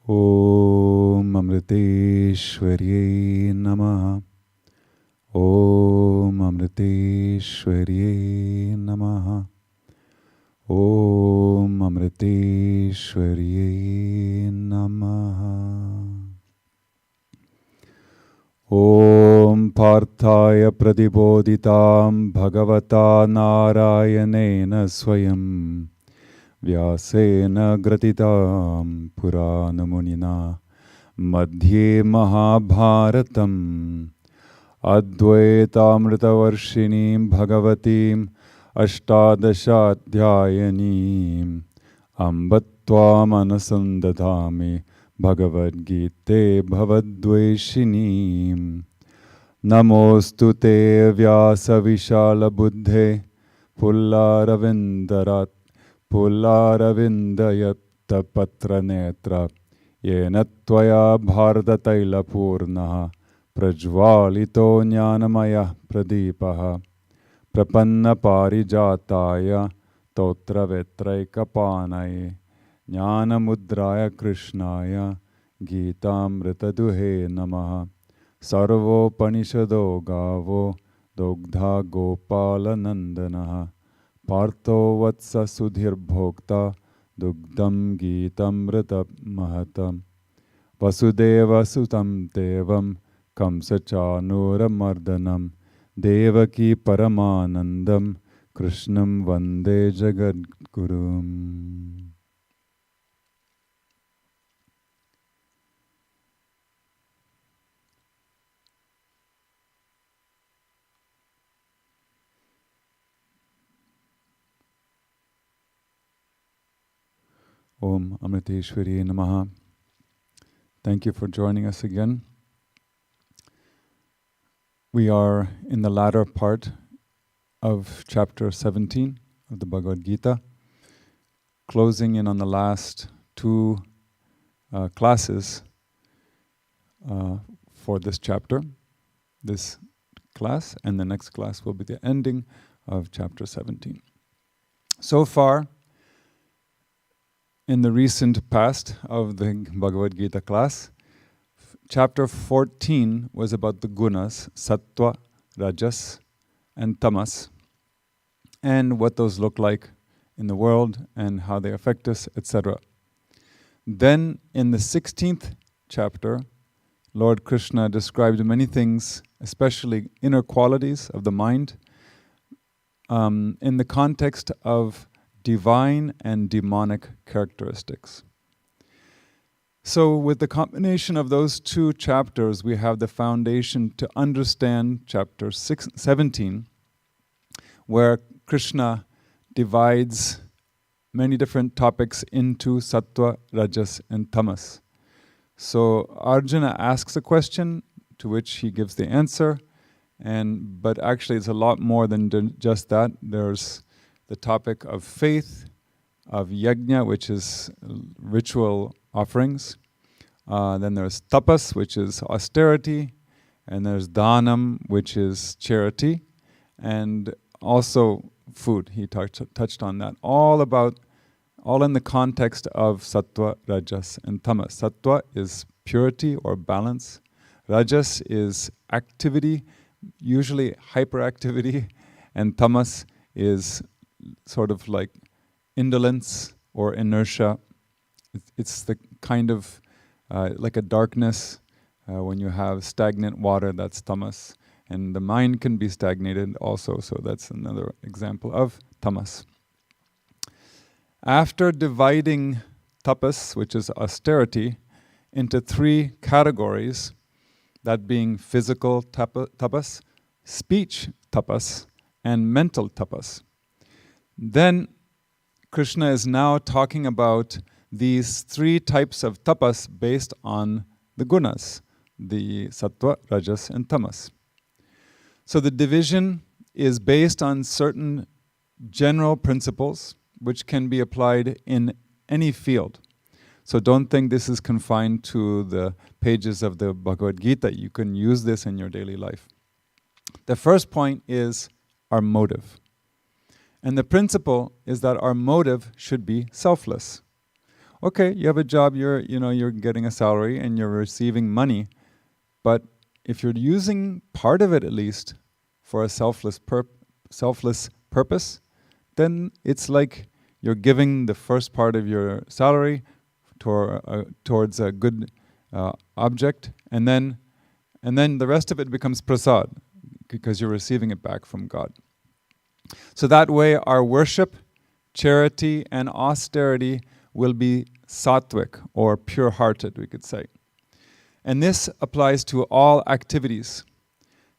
Om Amriteshwarye Namaha. Om Amriteshwarye Namaha. Om Amriteshwarye Namaha. Om Parthaya Pradibodhitam Bhagavata Narayanena Swayam Vyasena Gratitam Puranamunina Madhye Mahabharatam Advaitamritavarshinim Bhagavatim Ashtadashaadhyayanim Ambatvam Anasandadhami Bhagavad Gita Bhavadveshinim Namostu te Vyasa Vishala Buddhe Pullaravindayata Patra Netra Yena Tvaya Bharata Taila Purnaha Prajvalito Jnanamaya Pradipaha Prapanna Parijataya Totra Vetraikapanai Jnana Mudraya Krishnaya Gitamrita Duhe Namaha Sarvo Panishado Gavo Dogdha Gopala Nandanaha Partho Vatsa Sudhir Bhokta Dugdam Gitamrita Mahatam Vasudeva Sutam Devam Kamsachanura Mardanam Devaki Paramanandam Krishnam Vande Jagadgurum. Om Amriteshwarye Namaha. Thank you for joining us again. We are in the latter part of chapter 17 of the Bhagavad Gita, closing in on the last two classes for this chapter. This class and the next class will be the ending of chapter 17. So far, in the recent past of the Bhagavad Gita class, chapter 14 was about the gunas, sattva, rajas, and tamas, and what those look like in the world and how they affect us, etc. Then in the 16th chapter, Lord Krishna described many things, especially inner qualities of the mind, in the context of divine and demonic characteristics. So with the combination of those two chapters, we have the foundation to understand chapter 17, where Krishna divides many different topics into sattva, rajas, and tamas. So Arjuna asks a question to which he gives the answer, but actually it's a lot more than just that. There's the topic of faith, of yajna, which is ritual offerings. Then there's tapas, which is austerity. And there's dhanam, which is charity. And also food. He touched on that. All in the context of sattva, rajas, and tamas. Sattva is purity or balance. Rajas is activity, usually hyperactivity. And tamas is sort of like indolence or inertia. It's the kind of like a darkness when you have stagnant water, that's tamas. And the mind can be stagnated also, so that's another example of tamas. After dividing tapas, which is austerity, into three categories, that being physical tapas, speech tapas, and mental tapas. Then Krishna is now talking about these three types of tapas based on the gunas, the sattva, rajas, and tamas. So the division is based on certain general principles which can be applied in any field. So don't think this is confined to the pages of the Bhagavad Gita. You can use this in your daily life. The first point is our motive. And the principle is that our motive should be selfless. okay, you have a job, you're getting a salary and you're receiving money, but if you're using part of it at least for a selfless purpose, then it's like you're giving the first part of your salary towards a good object, and then the rest of it becomes prasad because you're receiving it back from God. So that way, our worship, charity, and austerity will be sattvic, or pure-hearted, we could say. And this applies to all activities.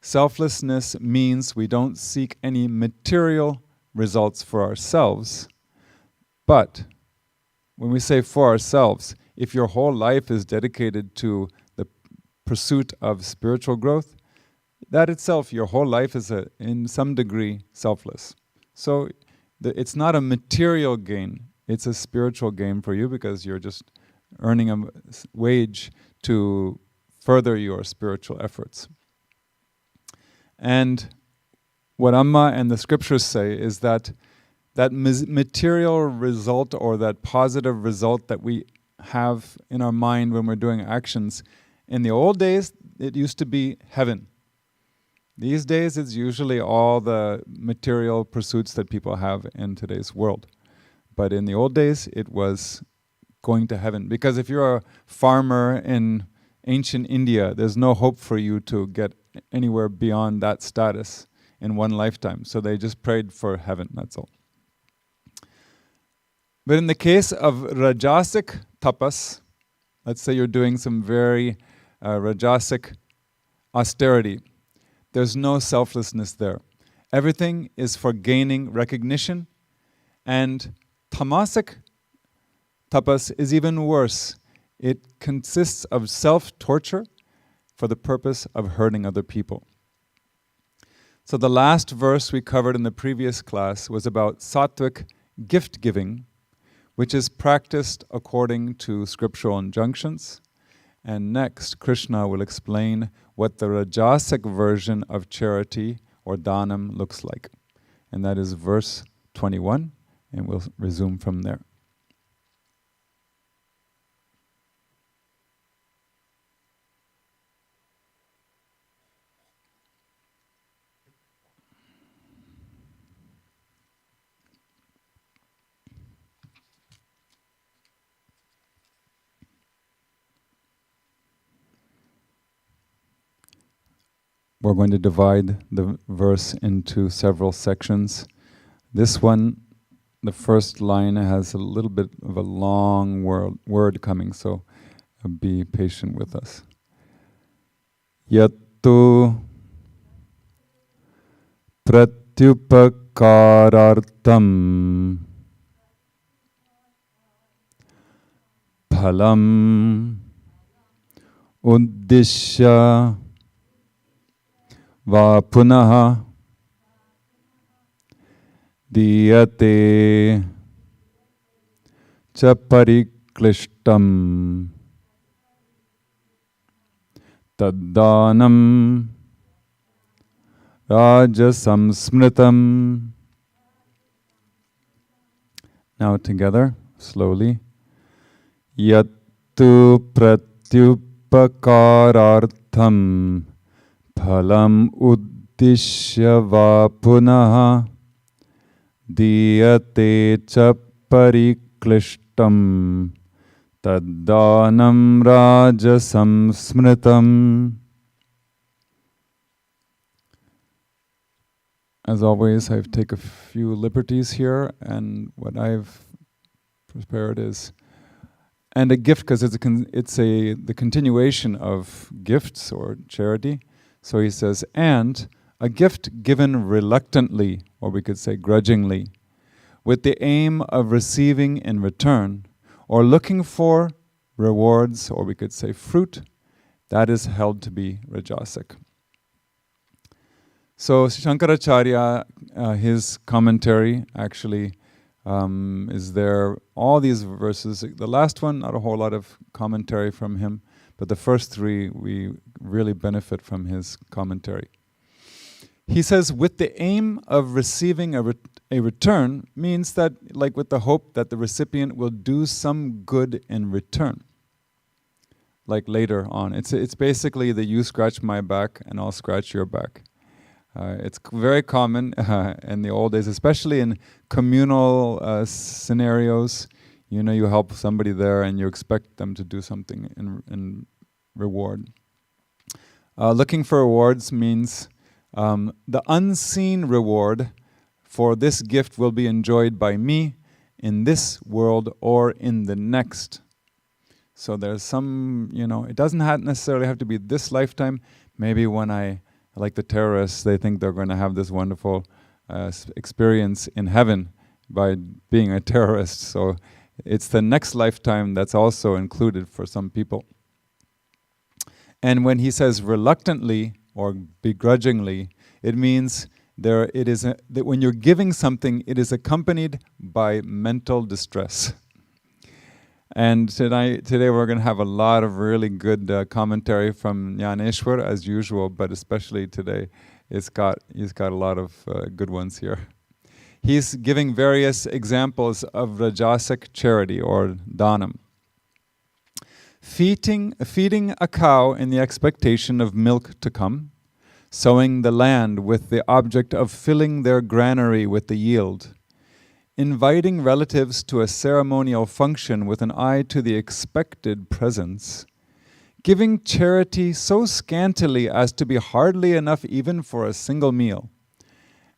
Selflessness means we don't seek any material results for ourselves. But when we say for ourselves, if your whole life is dedicated to the pursuit of spiritual growth, that itself, your whole life is in some degree selfless. So it's not a material gain, it's a spiritual gain for you because you're just earning a wage to further your spiritual efforts. And what Amma and the scriptures say is that material result, or that positive result that we have in our mind when we're doing actions, in the old days, it used to be heaven. These days, it's usually all the material pursuits that people have in today's world. But in the old days, it was going to heaven. Because if you're a farmer in ancient India, there's no hope for you to get anywhere beyond that status in one lifetime. So they just prayed for heaven, that's all. But in the case of rajasic tapas, let's say you're doing some very rajasic austerity, there's no selflessness there. Everything is for gaining recognition, and tamasic tapas is even worse. It consists of self-torture for the purpose of hurting other people. So the last verse we covered in the previous class was about sattvic gift giving, which is practiced according to scriptural injunctions. And next, Krishna will explain what the rajasic version of charity or dhanam looks like. And that is verse 21, and we'll resume from there. We're going to divide the verse into several sections. This one, the first line, has a little bit of a long word coming, so be patient with us. Yattu pratyupakarartam phalam uddishya va punaha diyate cha pariklishtam taddanam rajasamsmritam. Now together, slowly. Yattu pratyupakarartham phalam uddishya va punaha diyate cha pariklishtam taddanam rajasamsmritam. As always, I've taken a few liberties here, and what I've prepared is, and a gift, because it's the continuation of gifts or charity. So he says, and a gift given reluctantly, or we could say grudgingly, with the aim of receiving in return, or looking for rewards, or we could say fruit, that is held to be rajasic. So Shankaracharya, his commentary actually is there. All these verses, the last one, not a whole lot of commentary from him, but the first three, we really benefit from his commentary. He says, with the aim of receiving a return means that, like with the hope that the recipient will do some good in return, like later on. It's basically the you scratch my back and I'll scratch your back. It's very common in the old days, especially in communal scenarios. You know, you help somebody there and you expect them to do something in reward. Looking for rewards means the unseen reward for this gift will be enjoyed by me in this world or in the next. So there's some, you know, it doesn't necessarily have to be this lifetime. Maybe when like the terrorists, they think they're going to have this wonderful experience in heaven by being a terrorist. So it's the next lifetime that's also included for some people. And when he says reluctantly or begrudgingly, it means that when you're giving something, it is accompanied by mental distress. And today we're going to have a lot of really good commentary from Jnaneshwar as usual, but especially today, he's got a lot of good ones here. He's giving various examples of rajasic charity or dhanam. Feeding a cow in the expectation of milk to come, sowing the land with the object of filling their granary with the yield, inviting relatives to a ceremonial function with an eye to the expected presents, giving charity so scantily as to be hardly enough even for a single meal,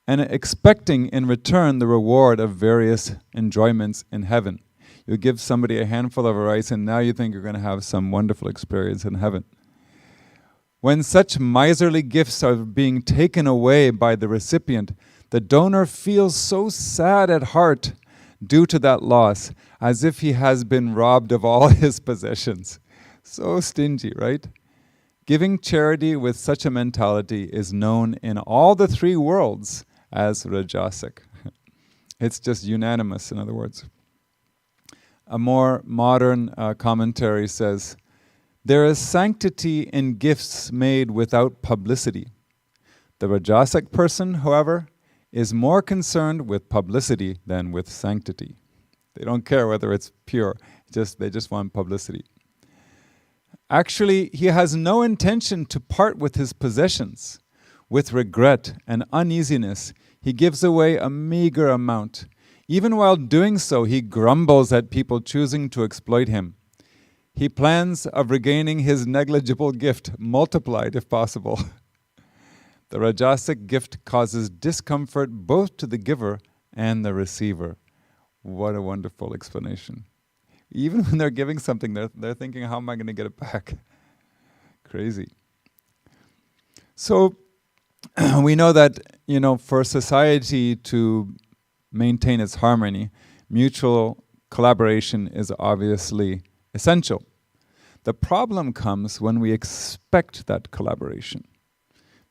and expecting in return the reward of various enjoyments in heaven. You give somebody a handful of rice and now you think you're going to have some wonderful experience in heaven. When such miserly gifts are being taken away by the recipient, the donor feels so sad at heart due to that loss, as if he has been robbed of all his possessions. So stingy, right? Giving charity with such a mentality is known in all the three worlds as rajasic. It's just unanimous, in other words. A more modern commentary says, there is sanctity in gifts made without publicity. The rajasic person, however, is more concerned with publicity than with sanctity. They don't care whether it's pure, they just want publicity. Actually, he has no intention to part with his possessions. With regret and uneasiness, he gives away a meager amount. Even while doing so, he grumbles at people choosing to exploit him. He plans of regaining his negligible gift, multiplied if possible. The rajasic gift causes discomfort both to the giver and the receiver. What a wonderful explanation. Even when they're giving something, they're thinking, how am I going to get it back? Crazy. So we know that, for society to maintain its harmony, mutual collaboration is obviously essential. The problem comes when we expect that collaboration,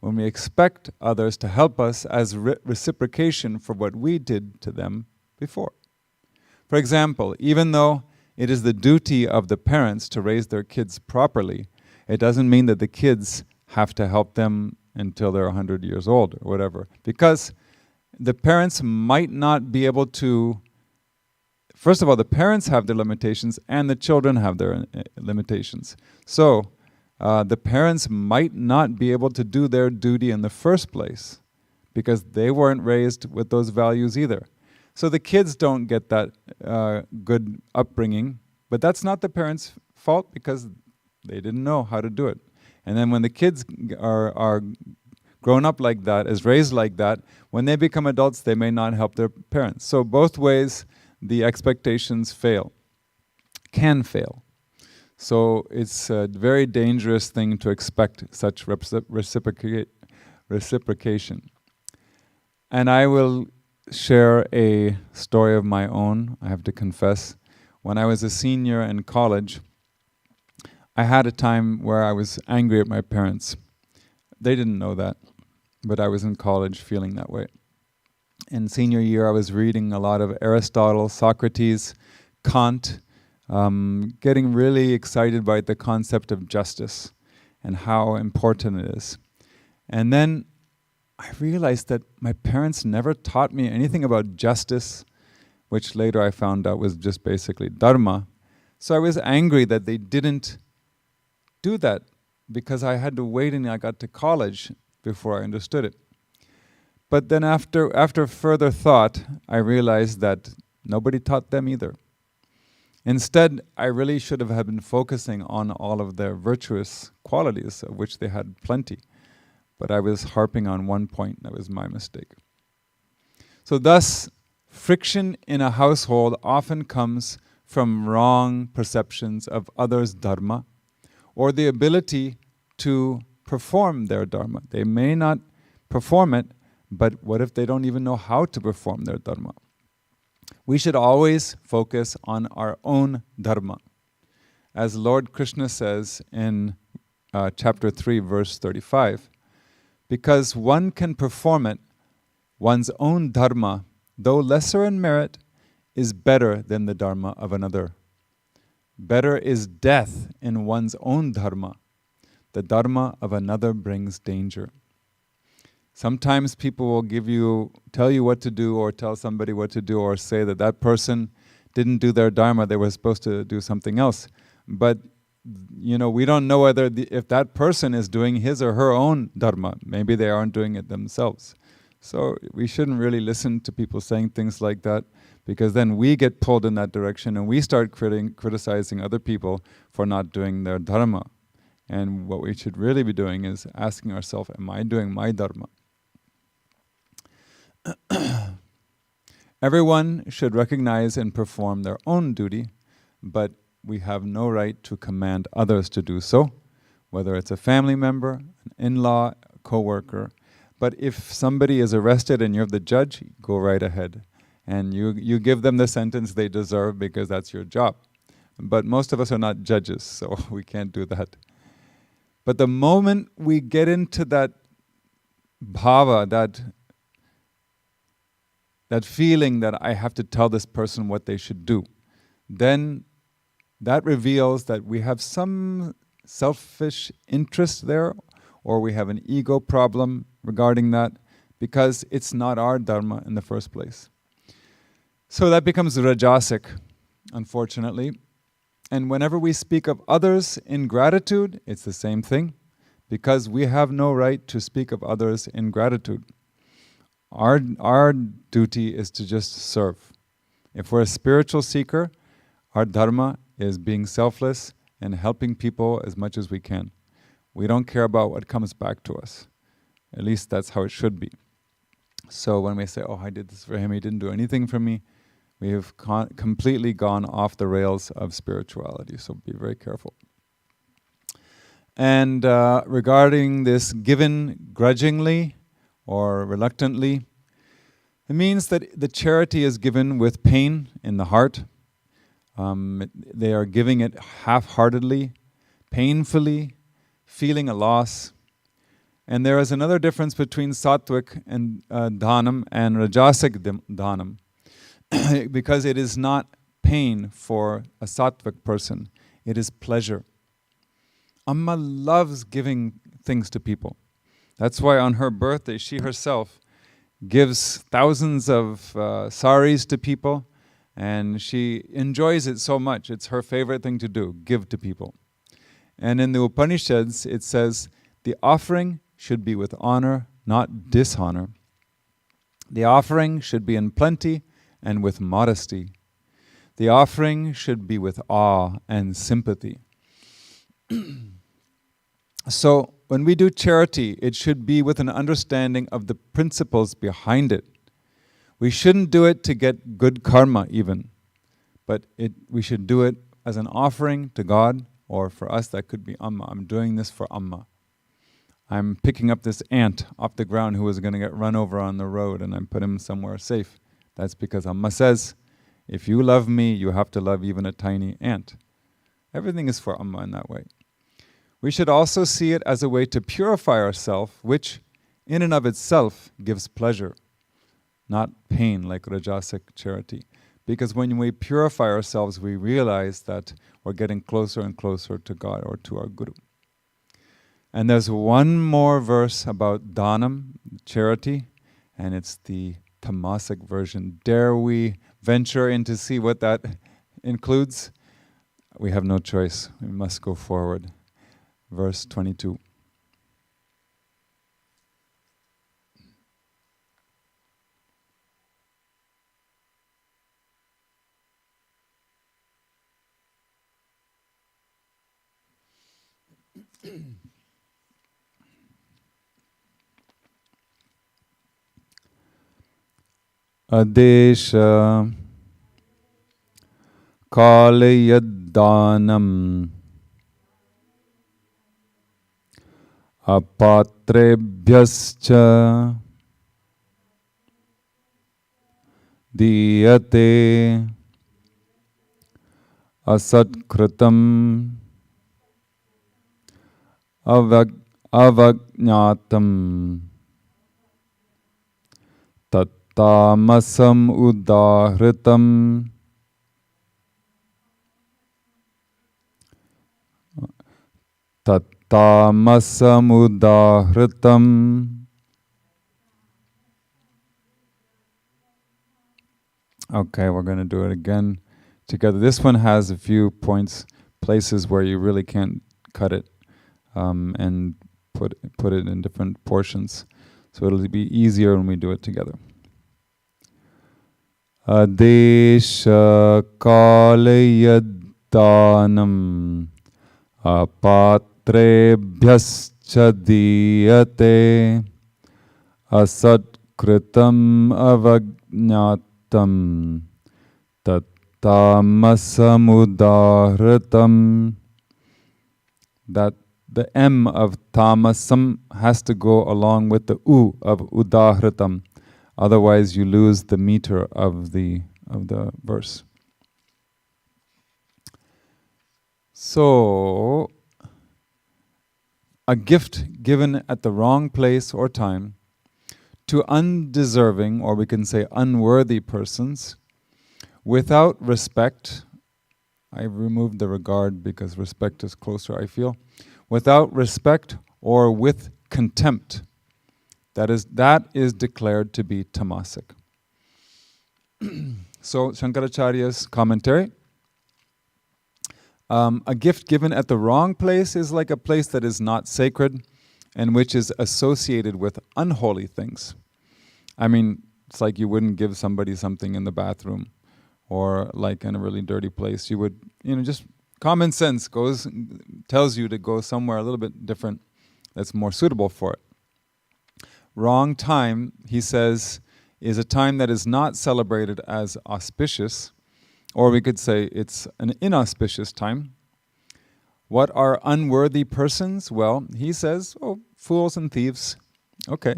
when we expect others to help us as reciprocation for what we did to them before. For example, even though it is the duty of the parents to raise their kids properly, it doesn't mean that the kids have to help them until they're 100 years old or whatever, because the parents might not be able to. First of all, the parents have their limitations and the children have their limitations. So the parents might not be able to do their duty in the first place because they weren't raised with those values either. So the kids don't get that good upbringing, but that's not the parents' fault because they didn't know how to do it. And then when the kids are grown up like that, is raised like that, when they become adults, they may not help their parents. So both ways, the expectations can fail. So it's a very dangerous thing to expect such reciprocation. And I will share a story of my own, I have to confess. When I was a senior in college, I had a time where I was angry at my parents. They didn't know that, but I was in college feeling that way. In senior year, I was reading a lot of Aristotle, Socrates, Kant, getting really excited by the concept of justice and how important it is. And then I realized that my parents never taught me anything about justice, which later I found out was just basically dharma. So I was angry that they didn't do that, because I had to wait until I got to college before I understood it. But then after further thought, I realized that nobody taught them either. Instead, I really should have been focusing on all of their virtuous qualities, of which they had plenty. But I was harping on one point. That was my mistake. So thus, friction in a household often comes from wrong perceptions of others' dharma, or the ability to perform their dharma. They may not perform it, but what if they don't even know how to perform their dharma? We should always focus on our own dharma. As Lord Krishna says in chapter 3, verse 35, because one can perform it, one's own dharma, though lesser in merit, is better than the dharma of another. Better is death in one's own dharma. The dharma of another brings danger. Sometimes people will tell you what to do, or tell somebody what to do, or say that that person didn't do their dharma, they were supposed to do something else. But we don't know whether if that person is doing his or her own dharma. Maybe they aren't doing it themselves. So we shouldn't really listen to people saying things like that, because then we get pulled in that direction and we start criticizing other people for not doing their dharma. And what we should really be doing is asking ourselves, am I doing my dharma? Everyone should recognize and perform their own duty, but we have no right to command others to do so, whether it's a family member, an in-law, a co-worker. But if somebody is arrested and you're the judge, go right ahead. And you give them the sentence they deserve, because that's your job. But most of us are not judges, so we can't do that. But the moment we get into that bhava, that feeling that I have to tell this person what they should do, then that reveals that we have some selfish interest there, or we have an ego problem regarding that, because it's not our dharma in the first place. So that becomes rajasic, unfortunately. And whenever we speak of others in gratitude, it's the same thing, because we have no right to speak of others in gratitude. Our duty is to just serve. If we're a spiritual seeker, our dharma is being selfless and helping people as much as we can. We don't care about what comes back to us. At least that's how it should be. So when we say, oh, I did this for him, he didn't do anything for me, we have completely gone off the rails of spirituality, so be very careful. And regarding this given grudgingly or reluctantly, it means that the charity is given with pain in the heart. They are giving it half-heartedly, painfully, feeling a loss. And there is another difference between sattvic and dhanam and rajasic dhanam, because it is not pain for a sattvic person, it is pleasure. Amma loves giving things to people. That's why on her birthday, she herself gives thousands of saris to people, and she enjoys it so much. It's her favorite thing to do, give to people. And in the Upanishads, it says, the offering should be with honor, not dishonor. The offering should be in plenty and with modesty. The offering should be with awe and sympathy. So, when we do charity, it should be with an understanding of the principles behind it. We shouldn't do it to get good karma even, but we should do it as an offering to God, or for us that could be Amma. I'm doing this for Amma. I'm picking up this ant off the ground who was going to get run over on the road, and I'm putting him somewhere safe. That's because Amma says, if you love me, you have to love even a tiny ant. Everything is for Amma in that way. We should also see it as a way to purify ourselves, which in and of itself gives pleasure, not pain like rajasic charity. Because when we purify ourselves, we realize that we're getting closer and closer to God or to our Guru. And there's one more verse about dhanam, charity, and it's the tamasic version. Dare we venture in to see what that includes? We have no choice. We must go forward. Verse 22. Adesha kalayaddanam apatrebhyascha diyate asatkritam avagnatam tamasam udahritam tamasam udahritam. Okay, we're going to do it again together. This one has a few places where you really can't cut it and put it in different portions. So it'll be easier when we do it together. Adesha kalayaddanam apatrebhyascha diyate asatkritam avagnatam tatamasamudahritam. That the M of tamasam has to go along with the U of udahritam. Otherwise you lose the meter of the verse. So, a gift given at the wrong place or time to undeserving, or we can say unworthy persons, without respect. I removed the regard because respect is closer, I feel. Without respect or with contempt. That is declared to be tamasic. So, Shankaracharya's commentary. A gift given at the wrong place is like a place that is not sacred and which is associated with unholy things. I mean, it's like you wouldn't give somebody something in the bathroom or like in a really dirty place. You would, just common sense tells you to go somewhere a little bit different that's more suitable for it. Wrong time, he says, is a time that is not celebrated as auspicious, or we could say it's an inauspicious time. What are unworthy persons? Well, he says, fools and thieves. Okay.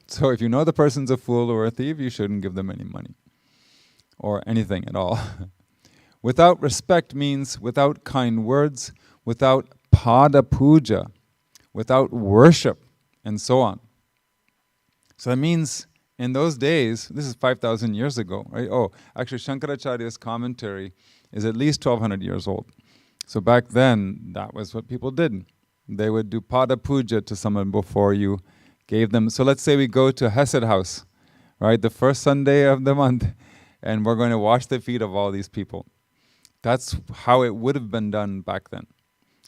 So if you know the person's a fool or a thief, you shouldn't give them any money or anything at all. Without respect means without kind words, without pada puja, without worship, and so on. So that means in those days, this is 5,000 years ago, right? Actually Shankaracharya's commentary is at least 1,200 years old. So back then, that was what people did. They would do pada puja to someone before you gave them. So let's say we go to Hesed house, right? The first Sunday of the month, and we're going to wash the feet of all these people. That's how it would have been done back then.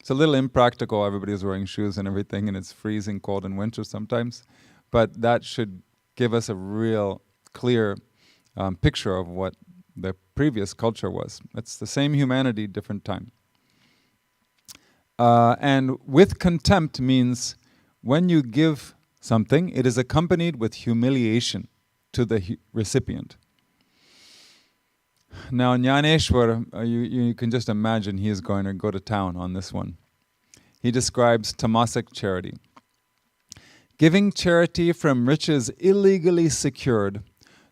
It's a little impractical. Everybody's wearing shoes and everything, and it's freezing cold in winter sometimes. But that should give us a real clear picture of what the previous culture was. It's the same humanity, different time. And with contempt means when you give something, it is accompanied with humiliation to the recipient. Now, Jnaneshwar, you can just imagine he is going to go to town on this one. He describes tamasic charity. Giving charity from riches illegally secured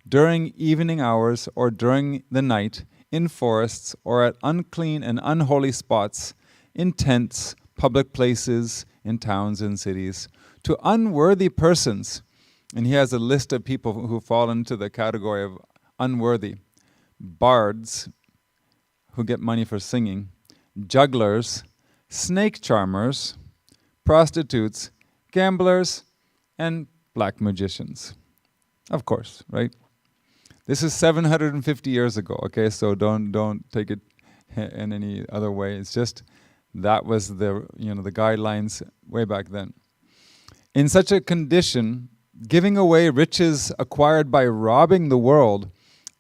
during evening hours or during the night, in forests or at unclean and unholy spots, in tents, public places, in towns and cities, to unworthy persons. And he has a list of people who fall into the category of unworthy. Bards, who get money for singing, jugglers, snake charmers, prostitutes, gamblers, and black magicians. Of course, right? This is 750 years ago, okay? So don't take it in any other way. It's just that was the guidelines way back then. In such a condition, giving away riches acquired by robbing the world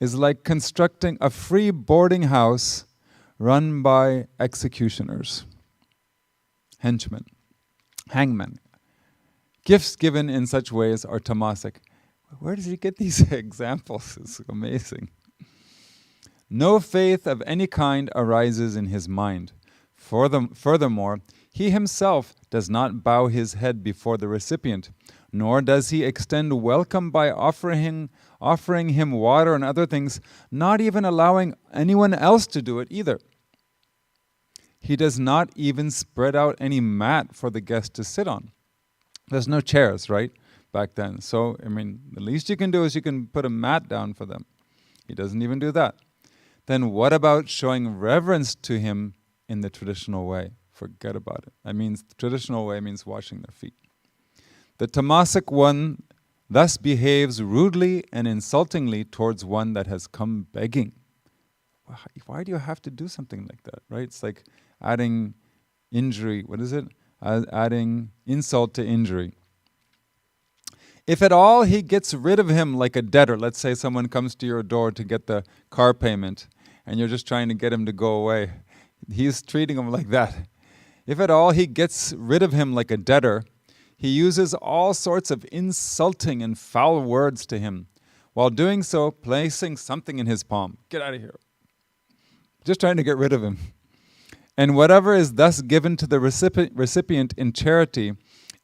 is like constructing a free boarding house run by executioners, henchmen, hangmen. Gifts given in such ways are tamasic. Where does he get these examples? It's amazing. No faith of any kind arises in his mind. Furthermore, he himself does not bow his head before the recipient, nor does he extend welcome by offering him water and other things, not even allowing anyone else to do it either. He does not even spread out any mat for the guest to sit on. There's no chairs, right, back then. So, the least you can do is you can put a mat down for them. He doesn't even do that. Then what about showing reverence to him in the traditional way? Forget about it. That means, the traditional way means washing their feet. The tamasic one thus behaves rudely and insultingly towards one that has come begging. Why do you have to do something like that, right? It's like adding injury, adding insult to injury. If at all he gets rid of him like a debtor, let's say someone comes to your door to get the car payment, and you're just trying to get him to go away. He's treating him like that. If at all he gets rid of him like a debtor, he uses all sorts of insulting and foul words to him, while doing so, placing something in his palm. Get out of here. Just trying to get rid of him. And whatever is thus given to the recipient in charity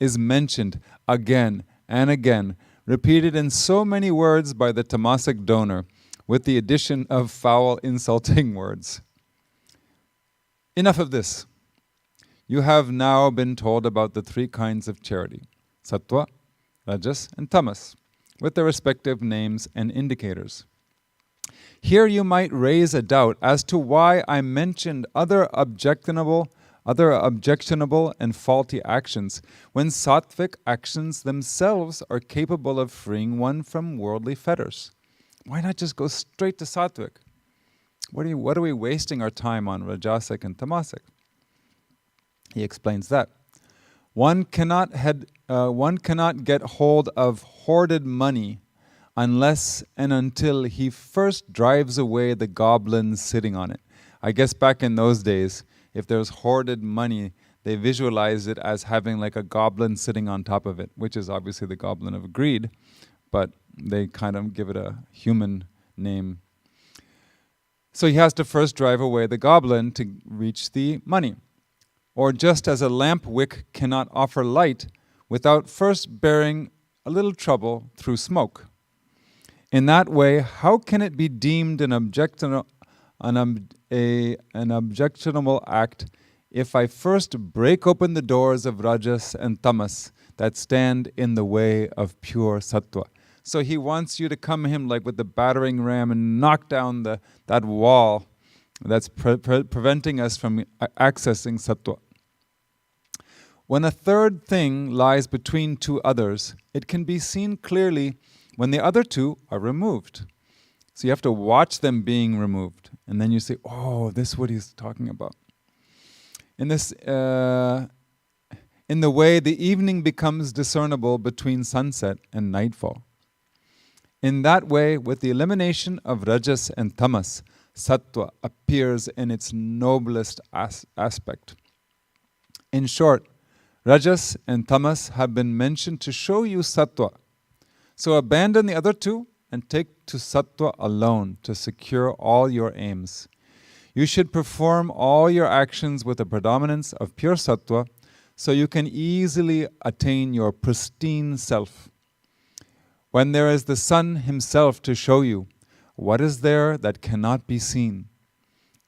is mentioned again and again, repeated in so many words by the tamasic donor, with the addition of foul, insulting words. Enough of this. You have now been told about the three kinds of charity, sattva, rajas, and tamas, with their respective names and indicators. Here you might raise a doubt as to why I mentioned other objectionable and faulty actions, when sattvic actions themselves are capable of freeing one from worldly fetters. Why not just go straight to sattvic? What are we wasting our time on rajasic and tamasic? He explains that. One cannot get hold of hoarded money unless and until he first drives away the goblin sitting on it. I guess back in those days, if there's hoarded money, they visualize it as having like a goblin sitting on top of it, which is obviously the goblin of greed, but they kind of give it a human name. So he has to first drive away the goblin to reach the money. Or just as a lamp wick cannot offer light without first bearing a little trouble through smoke. In that way, how can it be deemed an objectionable act if I first break open the doors of rajas and tamas that stand in the way of pure sattva? So he wants you to come to him like with the battering ram and knock down that wall that's preventing us from accessing sattva. When a third thing lies between two others, it can be seen clearly when the other two are removed. So you have to watch them being removed, and then you say, "Oh, this is what he's talking about." In the way the evening becomes discernible between sunset and nightfall. In that way, with the elimination of rajas and tamas, sattva appears in its noblest aspect. In short, rajas and tamas have been mentioned to show you sattva. So abandon the other two and take to sattva alone to secure all your aims. You should perform all your actions with a predominance of pure sattva so you can easily attain your pristine self. When there is the sun himself to show you, what is there that cannot be seen?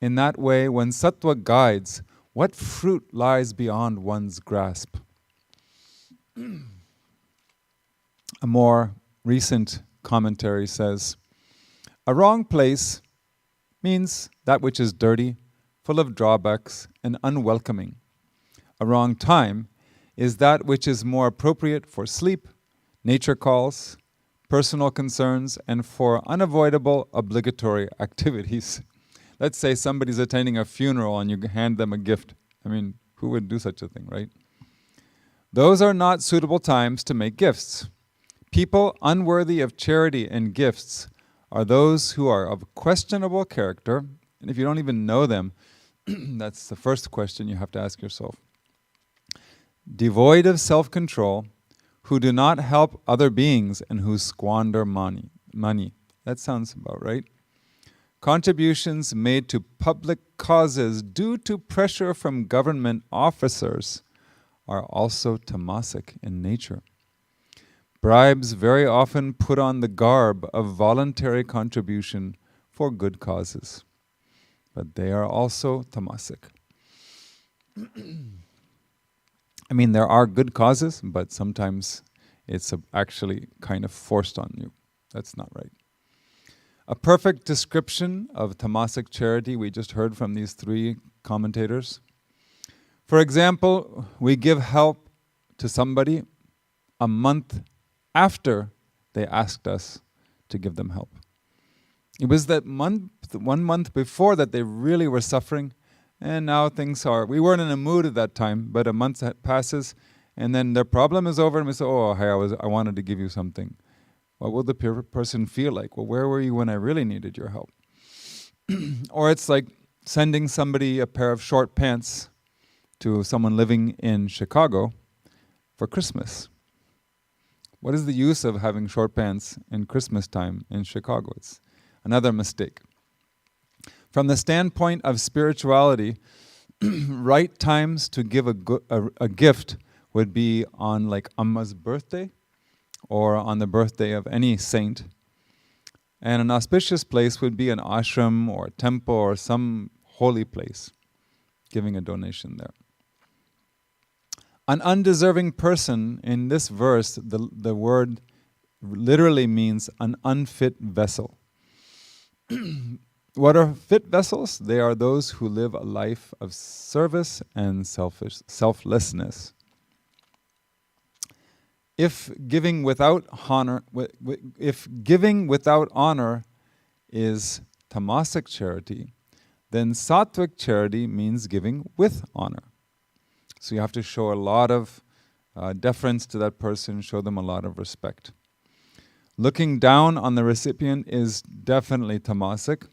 In that way, when sattva guides, what fruit lies beyond one's grasp? A more recent commentary says, a wrong place means that which is dirty, full of drawbacks, and unwelcoming. A wrong time is that which is more appropriate for sleep, nature calls, personal concerns, and for unavoidable obligatory activities. Let's say somebody's attending a funeral and you hand them a gift. I mean, who would do such a thing, right? Those are not suitable times to make gifts. People unworthy of charity and gifts are those who are of questionable character, and if you don't even know them, that's the first question you have to ask yourself. Devoid of self-control, who do not help other beings and who squander money. That sounds about right. Contributions made to public causes due to pressure from government officers are also tamasic in nature. Bribes very often put on the garb of voluntary contribution for good causes, but they are also tamasic. I mean, there are good causes, but sometimes it's actually kind of forced on you. That's not right. A perfect description of tamasic charity we just heard from these three commentators. For example, we give help to somebody a month after they asked us to give them help. It was that 1 month before that they really were suffering, and now things are, we weren't in a mood at that time, but a month passes, and then their problem is over, and we say, oh, hey, I wanted to give you something. What will the person feel like? Well, where were you when I really needed your help? Or it's like sending somebody a pair of short pants to someone living in Chicago for Christmas. What is the use of having short pants in Christmas time in Chicago? It's another mistake. From the standpoint of spirituality, right times to give a gift would be on like Amma's birthday or on the birthday of any saint. And an auspicious place would be an ashram or a temple or some holy place, giving a donation there. An undeserving person, in this verse, the word literally means an unfit vessel. What are fit vessels? They are those who live a life of service and selflessness. If giving without honor is tamasic charity, then sattvic charity means giving with honor. So you have to show a lot of deference to that person, show them a lot of respect. Looking down on the recipient is definitely tamasic,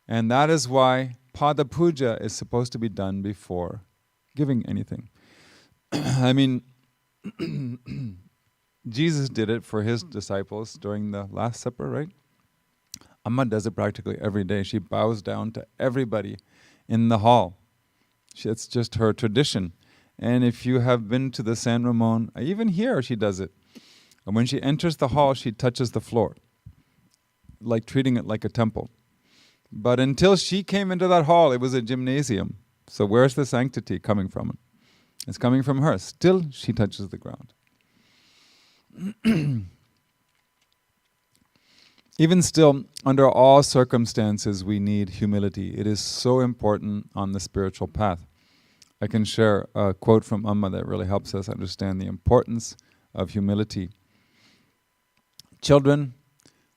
and that is why pada puja is supposed to be done before giving anything. I mean, Jesus did it for his disciples during the Last Supper, right? Amma does it practically every day. She bows down to everybody in the hall. It's just her tradition. And if you have been to the San Ramon, even here she does it. And when she enters the hall, she touches the floor, like treating it like a temple. But until she came into that hall, it was a gymnasium. So where's the sanctity coming from? It's coming from her. Still, she touches the ground. Even still, under all circumstances, we need humility. It is so important on the spiritual path. I can share a quote from Amma that really helps us understand the importance of humility. Children,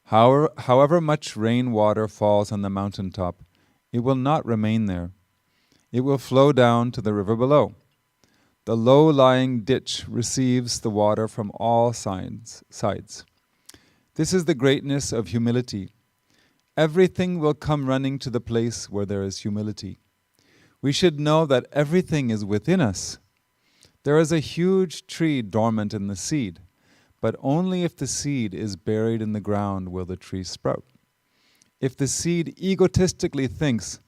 however much rainwater falls on the mountaintop, it will not remain there. It will flow down to the river below. The low-lying ditch receives the water from all sides. This is the greatness of humility. Everything will come running to the place where there is humility. We should know that everything is within us. There is a huge tree dormant in the seed, but only if the seed is buried in the ground will the tree sprout. If the seed egotistically thinks,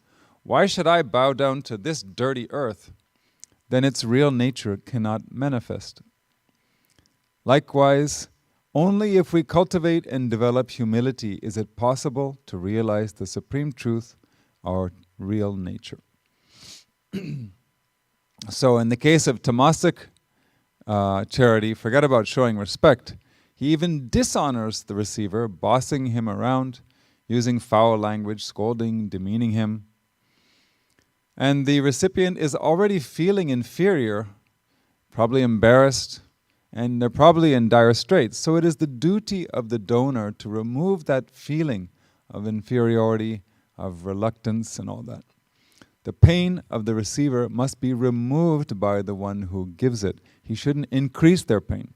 "Why should I bow down to this dirty earth?" then its real nature cannot manifest. Likewise, only if we cultivate and develop humility is it possible to realize the supreme truth, our real nature. So in the case of tamasic charity, forget about showing respect. He even dishonors the receiver, bossing him around, using foul language, scolding, demeaning him. And the recipient is already feeling inferior probably embarrassed, and they're probably in dire straits. So it is the duty of the donor to remove that feeling of inferiority, of reluctance, and all that. The pain of the receiver must be removed by the one who gives it. He shouldn't increase their pain.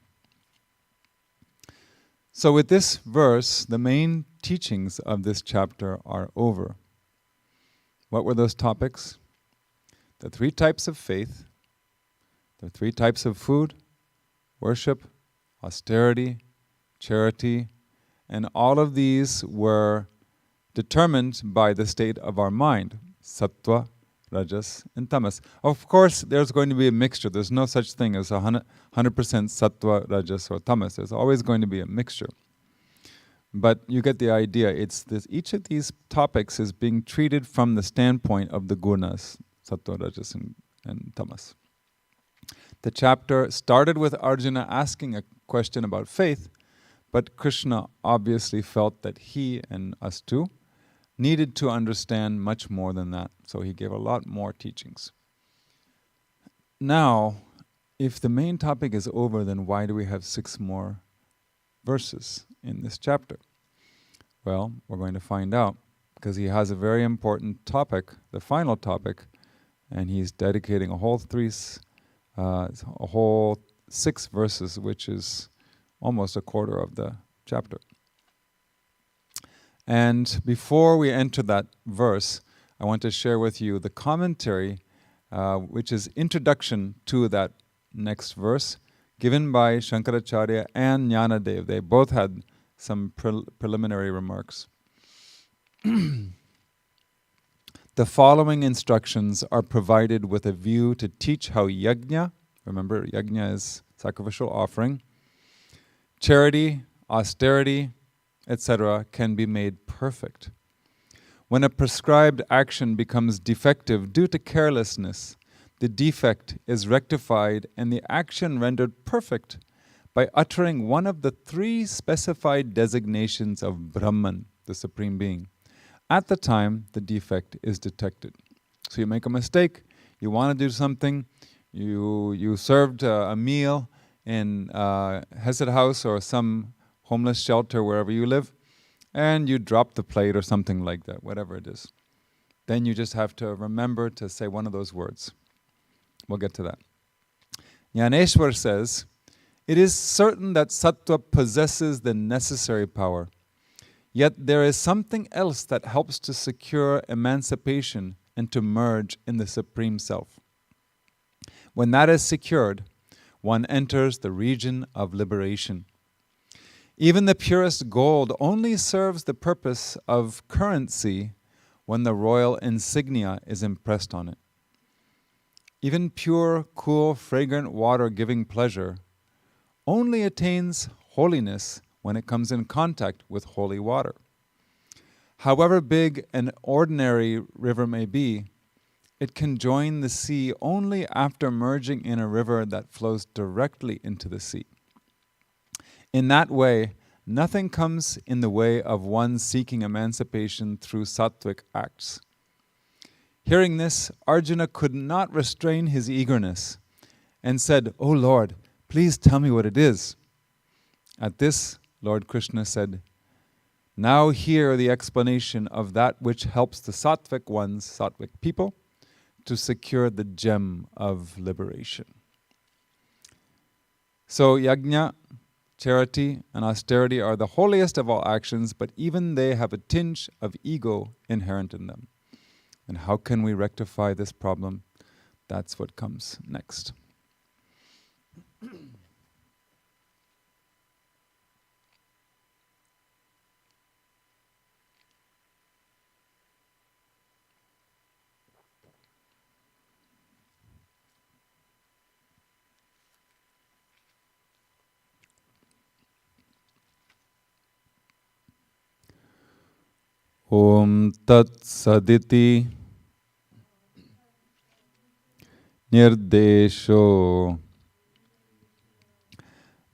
So with this verse, the main teachings of this chapter are over. What were those topics? The 3 types of faith, the 3 types of food, worship, austerity, charity, and all of these were determined by the state of our mind, sattva, rajas, and tamas. Of course, there's going to be a mixture. There's no such thing as 100% sattva, rajas, or tamas. There's always going to be a mixture. But you get the idea. It's this, each of these topics is being treated from the standpoint of the gunas, sattva, rajas, and tamas. The chapter started with Arjuna asking a question about faith, but Krishna obviously felt that he, and us too, needed to understand much more than that. So he gave a lot more teachings. Now, if the main topic is over, then why do we have 6 more verses in this chapter? Well, we're going to find out, because he has a very important topic, the final topic, and he's dedicating a whole 6 verses, which is almost a quarter of the chapter. And before we enter that verse, I want to share with you the commentary, which is introduction to that next verse, given by Shankaracharya and Jnanadev. They both had some preliminary remarks. The following instructions are provided with a view to teach how yajna, remember yajna is sacrificial offering, charity, austerity, etc., can be made perfect. When a prescribed action becomes defective due to carelessness, the defect is rectified and the action rendered perfect by uttering one of the 3 specified designations of Brahman, the Supreme Being, at the time the defect is detected. So you make a mistake, you want to do something, you served a meal in Hesed House or some homeless shelter wherever you live, and you drop the plate or something like that, whatever it is. Then you just have to remember to say one of those words. We'll get to that. Jnaneshwar says, it is certain that sattva possesses the necessary power, yet there is something else that helps to secure emancipation and to merge in the Supreme Self. When that is secured, one enters the region of liberation. Even the purest gold only serves the purpose of currency when the royal insignia is impressed on it. Even pure, cool, fragrant water giving pleasure only attains holiness when it comes in contact with holy water. However big an ordinary river may be, it can join the sea only after merging in a river that flows directly into the sea. In that way, nothing comes in the way of one seeking emancipation through sattvic acts. Hearing this, Arjuna could not restrain his eagerness and said, "O Lord, please tell me what it is." At this, Lord Krishna said, "Now hear the explanation of that which helps the sattvic ones, sattvic people, to secure the gem of liberation." So yajna, charity, and austerity are the holiest of all actions, but even they have a tinge of ego inherent in them. And how can we rectify this problem? That's what comes next. Om Tat Saditi Nirdesho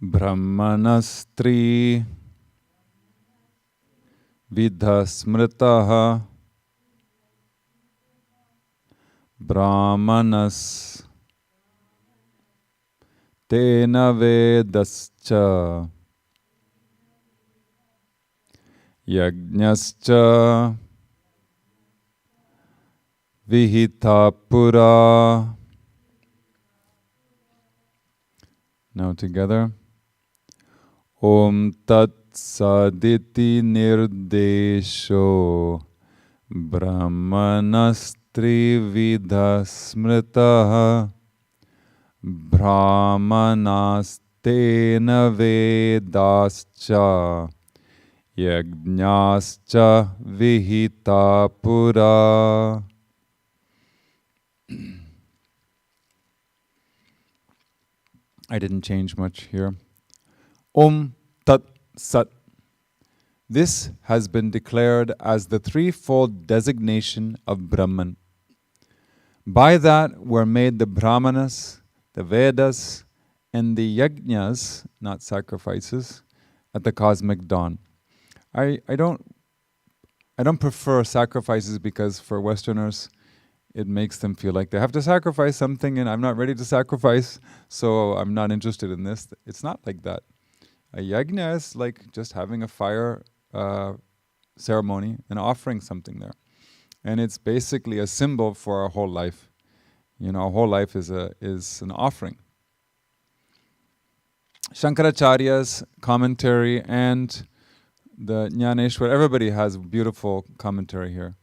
Brahmanastri Vidhasmritaha Brahmanas tena vedascha yajñascha vihita pura. Now together. Om tat saditi nirdesho brahmanastri vidha smritaha brahmanastena vedascha yajñascha vihita pura. I didn't change much here. Om Tat Sat. This has been declared as the threefold designation of Brahman. By that were made the Brahmanas, the Vedas, and the Yajnas, not sacrifices, at the cosmic dawn. I don't prefer sacrifices because for Westerners, it makes them feel like they have to sacrifice something and I'm not ready to sacrifice, so I'm not interested in this. It's not like that. A yajna is like just having a fire ceremony and offering something there. And it's basically a symbol for our whole life. Our whole life is an offering. Shankaracharya's commentary and the Jnaneshwar, everybody has beautiful commentary here.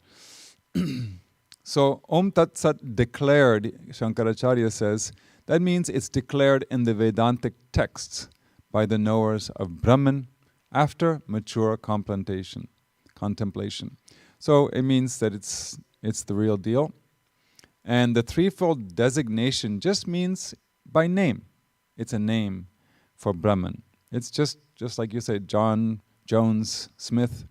So, Om Tat Sat declared, Shankaracharya says, that means it's declared in the Vedantic texts by the knowers of Brahman after mature contemplation. So it means that it's the real deal. And the threefold designation just means by name. It's a name for Brahman. It's just like you say, John, Jones, Smith.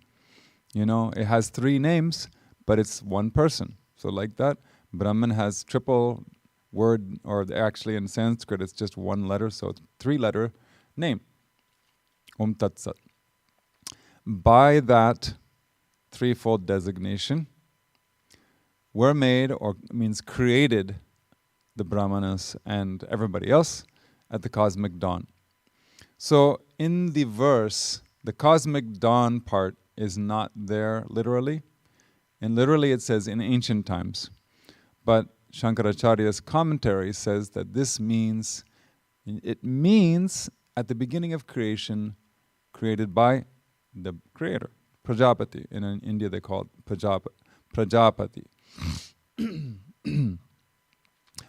It has three names, but it's one person. So like that, Brahman has triple word, or actually in Sanskrit it's just one letter, so it's three-letter name. Om Tat Sat. By that threefold designation, were made, or means created, the Brahmanas and everybody else at the cosmic dawn. So in the verse, the cosmic dawn part is not there literally. And literally it says in ancient times. But Shankaracharya's commentary says that it means at the beginning of creation, created by the creator, Prajapati. In India they call it Prajapati.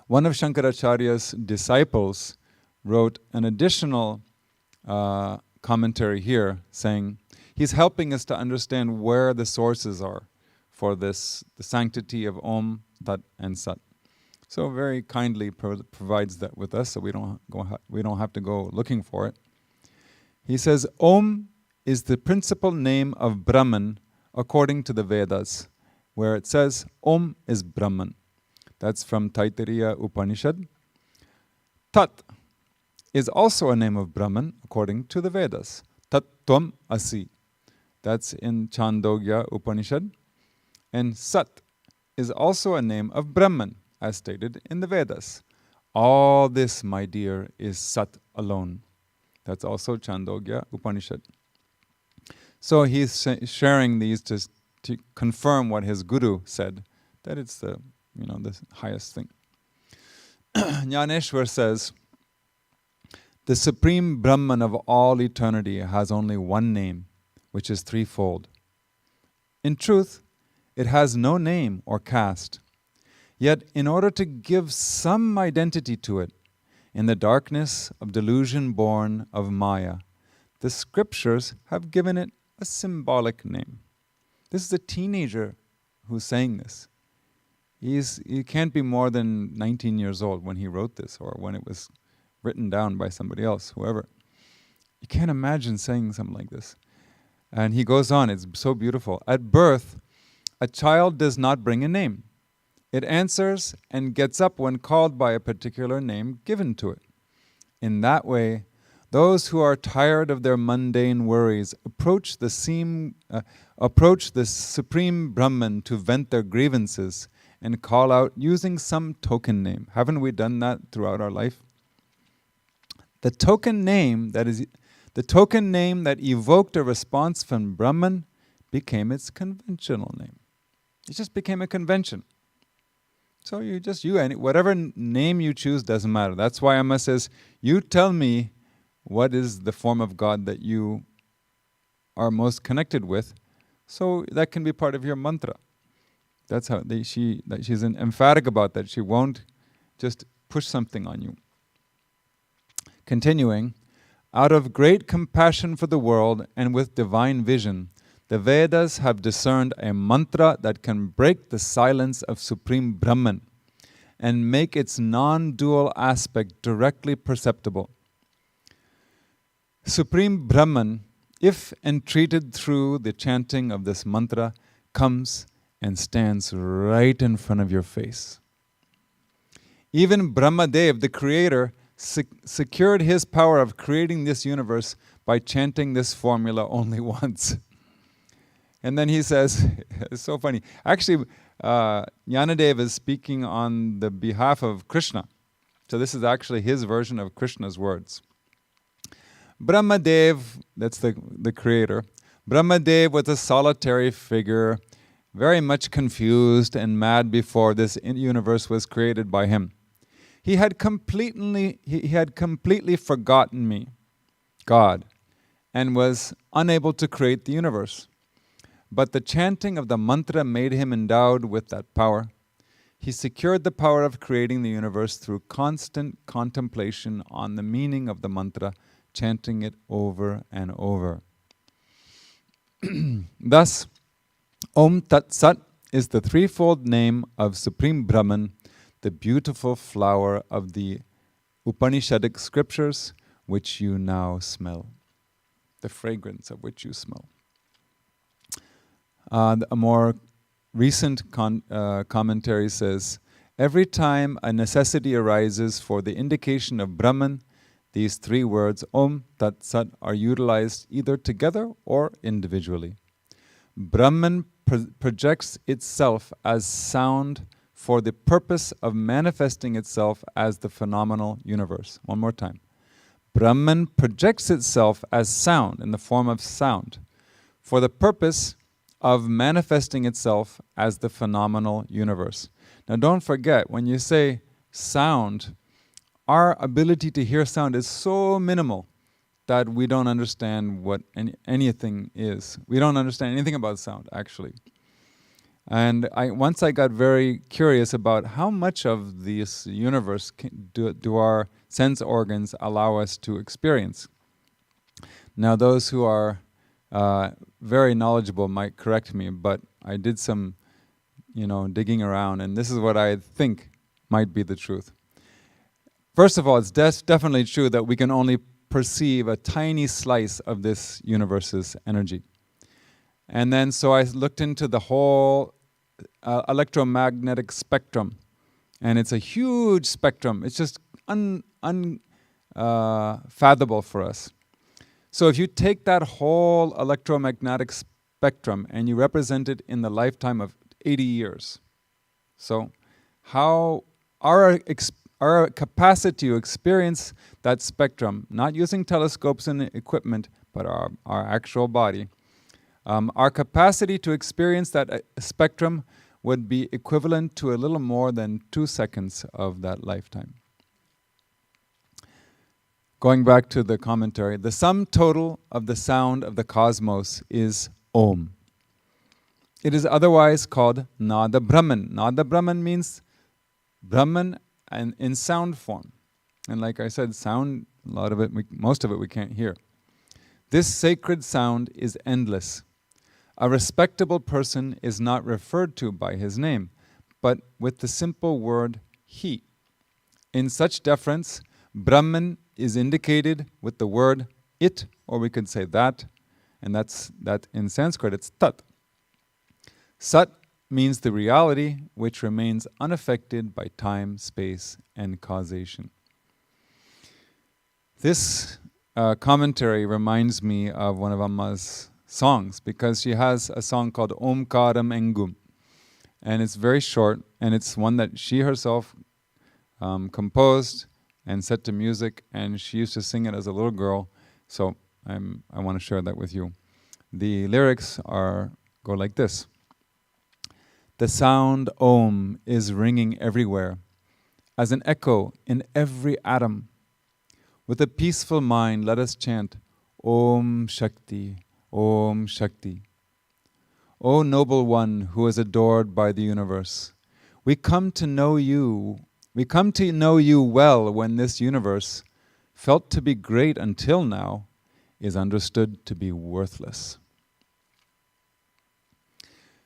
One of Shankaracharya's disciples wrote an additional commentary here saying, he's helping us to understand where the sources are for this, the sanctity of Om, Tat, and Sat. So very kindly provides that with us, so we don't have to go looking for it. He says, Om is the principal name of Brahman according to the Vedas, where it says Om is Brahman. That's from Taittiriya Upanishad. Tat is also a name of Brahman according to the Vedas. Tat Tvam Asi. That's in Chandogya Upanishad. And Sat is also a name of Brahman, as stated in the Vedas. All this, my dear, is Sat alone. That's also Chandogya Upanishad. So he's sharing these to confirm what his guru said, that it's the highest thing. Jnaneshwar says, the supreme Brahman of all eternity has only one name, which is threefold. In truth, it has no name or caste. Yet, in order to give some identity to it, in the darkness of delusion born of Maya, the scriptures have given it a symbolic name. This is a teenager who's saying this. He can't be more than 19 years old when he wrote this, or when it was written down by somebody else, whoever. You can't imagine saying something like this. And he goes on, it's so beautiful. At birth, a child does not bring a name. It answers and gets up when called by a particular name given to it. In that way, those who are tired of their mundane worries approach the supreme Brahman to vent their grievances and call out using some token name. Haven't we done that throughout our life? The token name that evoked a response from Brahman became its conventional name. It just became a convention. So whatever name you choose doesn't matter. That's why Amma says, you tell me what is the form of God that you are most connected with, so that can be part of your mantra. That's how she's emphatic about that. She won't just push something on you. Continuing, out of great compassion for the world and with divine vision, the Vedas have discerned a mantra that can break the silence of Supreme Brahman and make its non-dual aspect directly perceptible. Supreme Brahman, if entreated through the chanting of this mantra, comes and stands right in front of your face. Even Brahmadev, the creator, secured his power of creating this universe by chanting this formula only once. And then he says, it's so funny. Actually, Jnanadev is speaking on the behalf of Krishna. So this is actually his version of Krishna's words. Brahmadev, that's the creator. Brahmadev was a solitary figure, very much confused and mad before this universe was created by him. He had completely forgotten me, God, and was unable to create the universe. But the chanting of the mantra made him endowed with that power. He secured the power of creating the universe through constant contemplation on the meaning of the mantra, chanting it over and over. Thus, Om Tat Sat is the threefold name of Supreme Brahman, the beautiful flower of the Upanishadic scriptures, which you now smell, the fragrance of which you smell. A more recent commentary says, every time a necessity arises for the indication of Brahman, these three words, Om Tat Sat, are utilized either together or individually. Brahman projects itself as sound for the purpose of manifesting itself as the phenomenal universe. One more time. Brahman projects itself as sound, in the form of sound, for the purpose of manifesting itself as the phenomenal universe. Now don't forget, when you say sound, our ability to hear sound is so minimal that we don't understand what anything is. We don't understand anything about sound, actually. And once I got very curious about how much of this universe do our sense organs allow us to experience. Now those who are very knowledgeable might correct me, but I did some, digging around, and this is what I think might be the truth. First of all, it's definitely true that we can only perceive a tiny slice of this universe's energy. And then so I looked into the whole electromagnetic spectrum, and it's a huge spectrum. It's just unfathomable for us. So if you take that whole electromagnetic spectrum and you represent it in the lifetime of 80 years, so how our capacity to experience that spectrum, not using telescopes and equipment, but our actual body, our capacity to experience that spectrum would be equivalent to a little more than 2 seconds of that lifetime. Going back to the commentary, the sum total of the sound of the cosmos is Om. It is otherwise called Nada Brahman. Nada Brahman means Brahman and in sound form. And like I said, sound, most of it we can't hear. This sacred sound is endless. A respectable person is not referred to by his name, but with the simple word he. In such deference, Brahman is indicated with the word it, or we could say that, and that in Sanskrit it's tat. Sat means the reality which remains unaffected by time, space, and causation. This commentary reminds me of one of Amma's songs, because she has a song called Omkaram Engum, and it's very short, and it's one that she herself composed and set to music, and she used to sing it as a little girl. So I want to share that with you. The lyrics go like this. The sound Om is ringing everywhere, as an echo in every atom. With a peaceful mind, let us chant Om Shakti, Om Shakti. O noble one who is adored by the universe, we come to know you well when this universe, felt to be great until now, is understood to be worthless.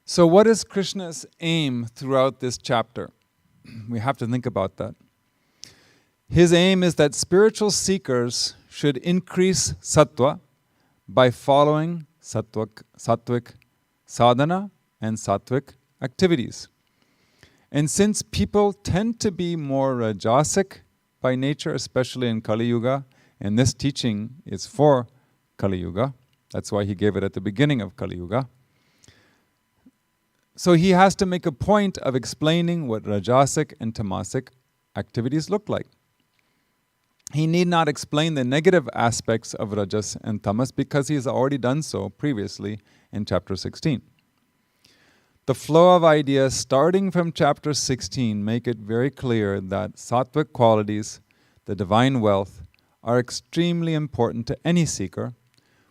So what is Krishna's aim throughout this chapter? We have to think about that. His aim is that spiritual seekers should increase sattva by following sattvic sadhana and sattvic activities. And since people tend to be more rajasic by nature, especially in Kali Yuga, and this teaching is for Kali Yuga, that's why he gave it at the beginning of Kali Yuga. So he has to make a point of explaining what rajasic and tamasic activities look like. He need not explain the negative aspects of rajas and tamas because he has already done so previously in chapter 16. The flow of ideas starting from chapter 16 make it very clear that sattvic qualities, the divine wealth, are extremely important to any seeker,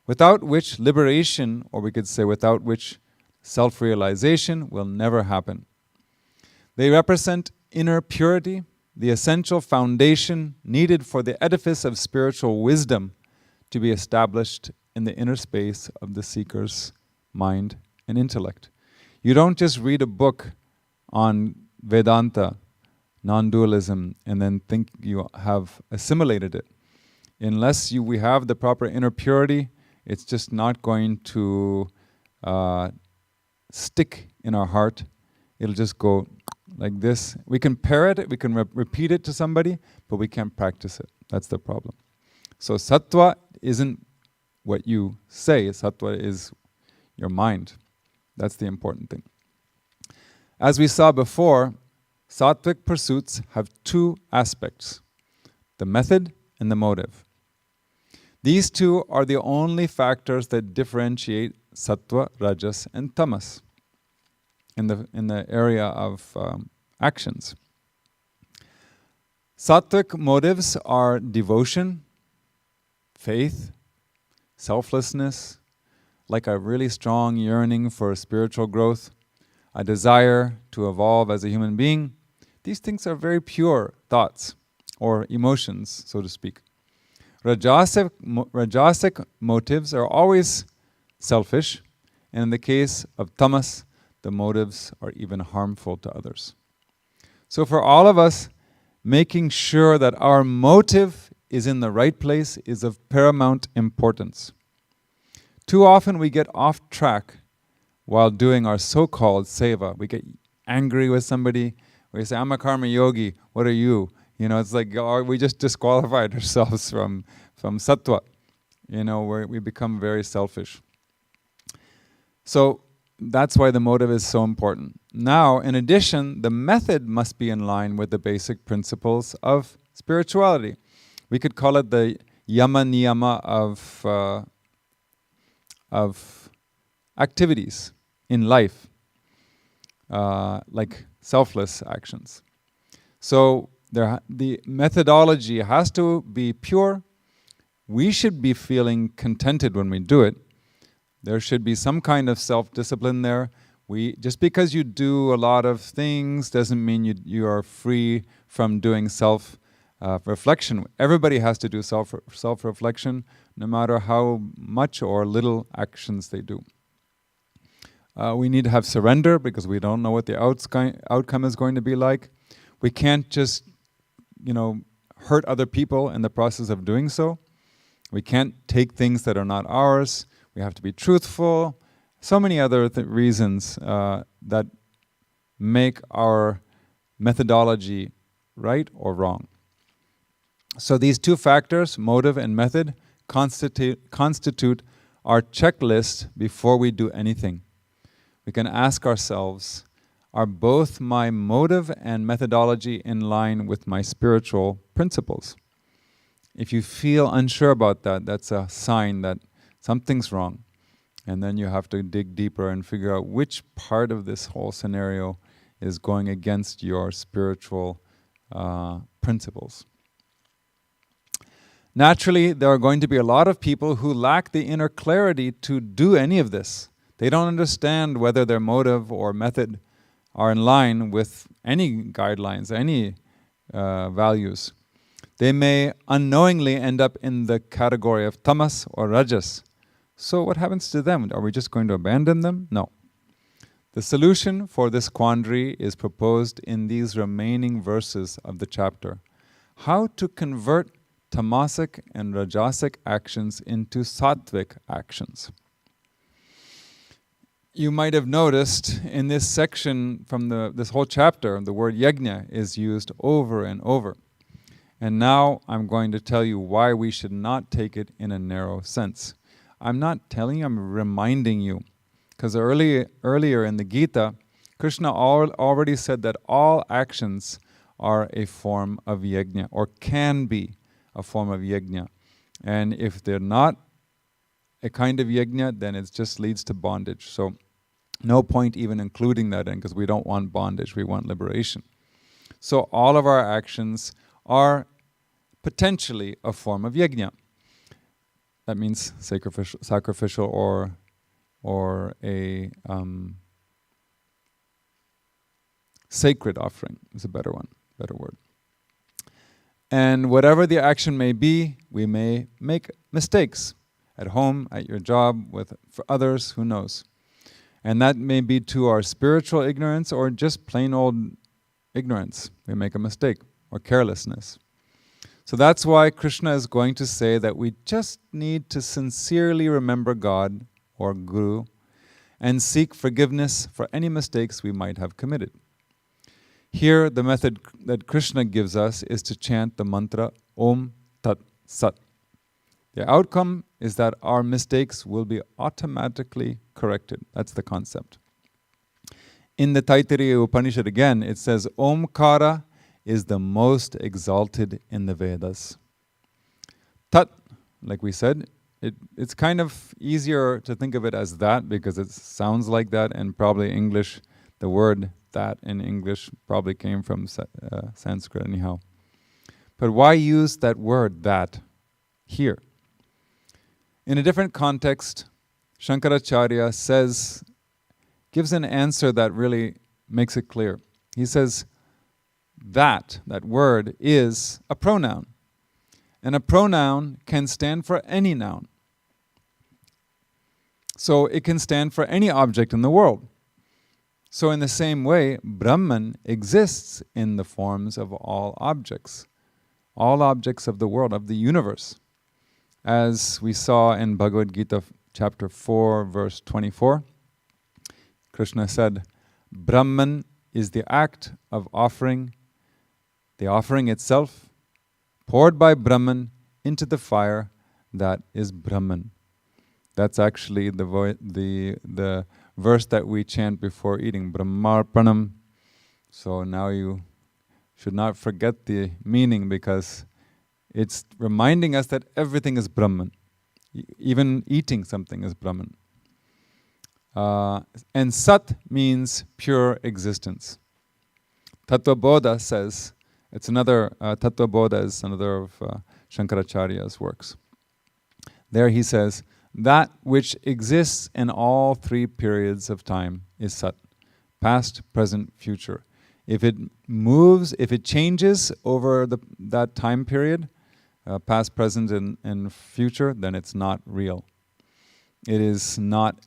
without which liberation, or we could say without which self-realization, will never happen. They represent inner purity, the essential foundation needed for the edifice of spiritual wisdom to be established in the inner space of the seeker's mind and intellect. You don't just read a book on Vedanta, non-dualism, and then think you have assimilated it. Unless we have the proper inner purity, it's just not going to stick in our heart. It'll just go like this. We can parrot it, we can repeat it to somebody, but we can't practice it. That's the problem. So sattva isn't what you say, sattva is your mind. That's the important thing. As we saw before, sattvic pursuits have two aspects, the method and the motive. These two are the only factors that differentiate sattva, rajas, and tamas in the area of actions. Sattvic motives are devotion, faith, selflessness, like a really strong yearning for spiritual growth, a desire to evolve as a human being. These things are very pure thoughts or emotions, so to speak. Rajasic motives are always selfish, and in the case of tamas, the motives are even harmful to others. So for all of us, making sure that our motive is in the right place is of paramount importance. Too often we get off track while doing our so-called seva. We get angry with somebody. We say, I'm a karma yogi, what are you? You know, it's like we just disqualified ourselves from sattva. You know, we become very selfish. So that's why the motive is so important. Now, in addition, the method must be in line with the basic principles of spirituality. We could call it the yama niyama of activities in life, like selfless actions. So the methodology has to be pure. We should be feeling contented when we do it. There should be some kind of self-discipline there. Just because you do a lot of things doesn't mean you are free from doing self-reflection. Everybody has to do self-reflection, no matter how much or little actions they do. We need to have surrender because we don't know what the outcome is going to be like. We can't just, hurt other people in the process of doing so. We can't take things that are not ours. We have to be truthful. So many other reasons that make our methodology right or wrong. So these two factors, motive and method, constitute our checklist before we do anything. We can ask ourselves, are both my motive and methodology in line with my spiritual principles? If you feel unsure about that, that's a sign that something's wrong. And then you have to dig deeper and figure out which part of this whole scenario is going against your spiritual principles. Naturally, there are going to be a lot of people who lack the inner clarity to do any of this. They don't understand whether their motive or method are in line with any guidelines, any values. They may unknowingly end up in the category of tamas or rajas. So what happens to them? Are we just going to abandon them? No. The solution for this quandary is proposed in these remaining verses of the chapter. How to convert tamasic and rajasic actions into sattvic actions. You might have noticed in this section from this whole chapter, the word yajna is used over and over. And now I'm going to tell you why we should not take it in a narrow sense. I'm not telling you, I'm reminding you. Because earlier in the Gita, Krishna already said that all actions are a form of yajna, or can be a form of yajna. And if they're not a kind of yajna, then it just leads to bondage. So no point even including that in, because we don't want bondage, we want liberation. So all of our actions are potentially a form of yajna. That means sacrificial or a sacred offering is a better word. And whatever the action may be, we may make mistakes at home, at your job, for others, who knows. And that may be to our spiritual ignorance or just plain old ignorance. We make a mistake or carelessness. So that's why Krishna is going to say that we just need to sincerely remember God or Guru and seek forgiveness for any mistakes we might have committed. Here, the method that Krishna gives us is to chant the mantra Om Tat Sat. The outcome is that our mistakes will be automatically corrected. That's the concept. In the Taittiriya Upanishad again, it says Omkara is the most exalted in the Vedas. Tat, like we said, it's kind of easier to think of it as that because it sounds like that, and probably English, the word that in English probably came from Sanskrit anyhow. But why use that word, that, here? In a different context, Shankaracharya gives an answer that really makes it clear. He says, that word is a pronoun. And a pronoun can stand for any noun. So it can stand for any object in the world. So in the same way, Brahman exists in the forms of all objects of the world, of the universe. As we saw in Bhagavad Gita chapter 4, verse 24, Krishna said, Brahman is the act of offering, the offering itself, poured by Brahman into the fire that is Brahman. That's actually the verse that we chant before eating, Brahmarpanam. So now you should not forget the meaning, because it's reminding us that everything is Brahman. Even eating something is Brahman. And Sat means pure existence. Tattva Bodha says, it's another, Tattva Bodha is another of Shankaracharya's works. There he says, that which exists in all three periods of time is Sat, past, present, future. If it moves, if it changes over that time period, past, present, and future, then it's not real. It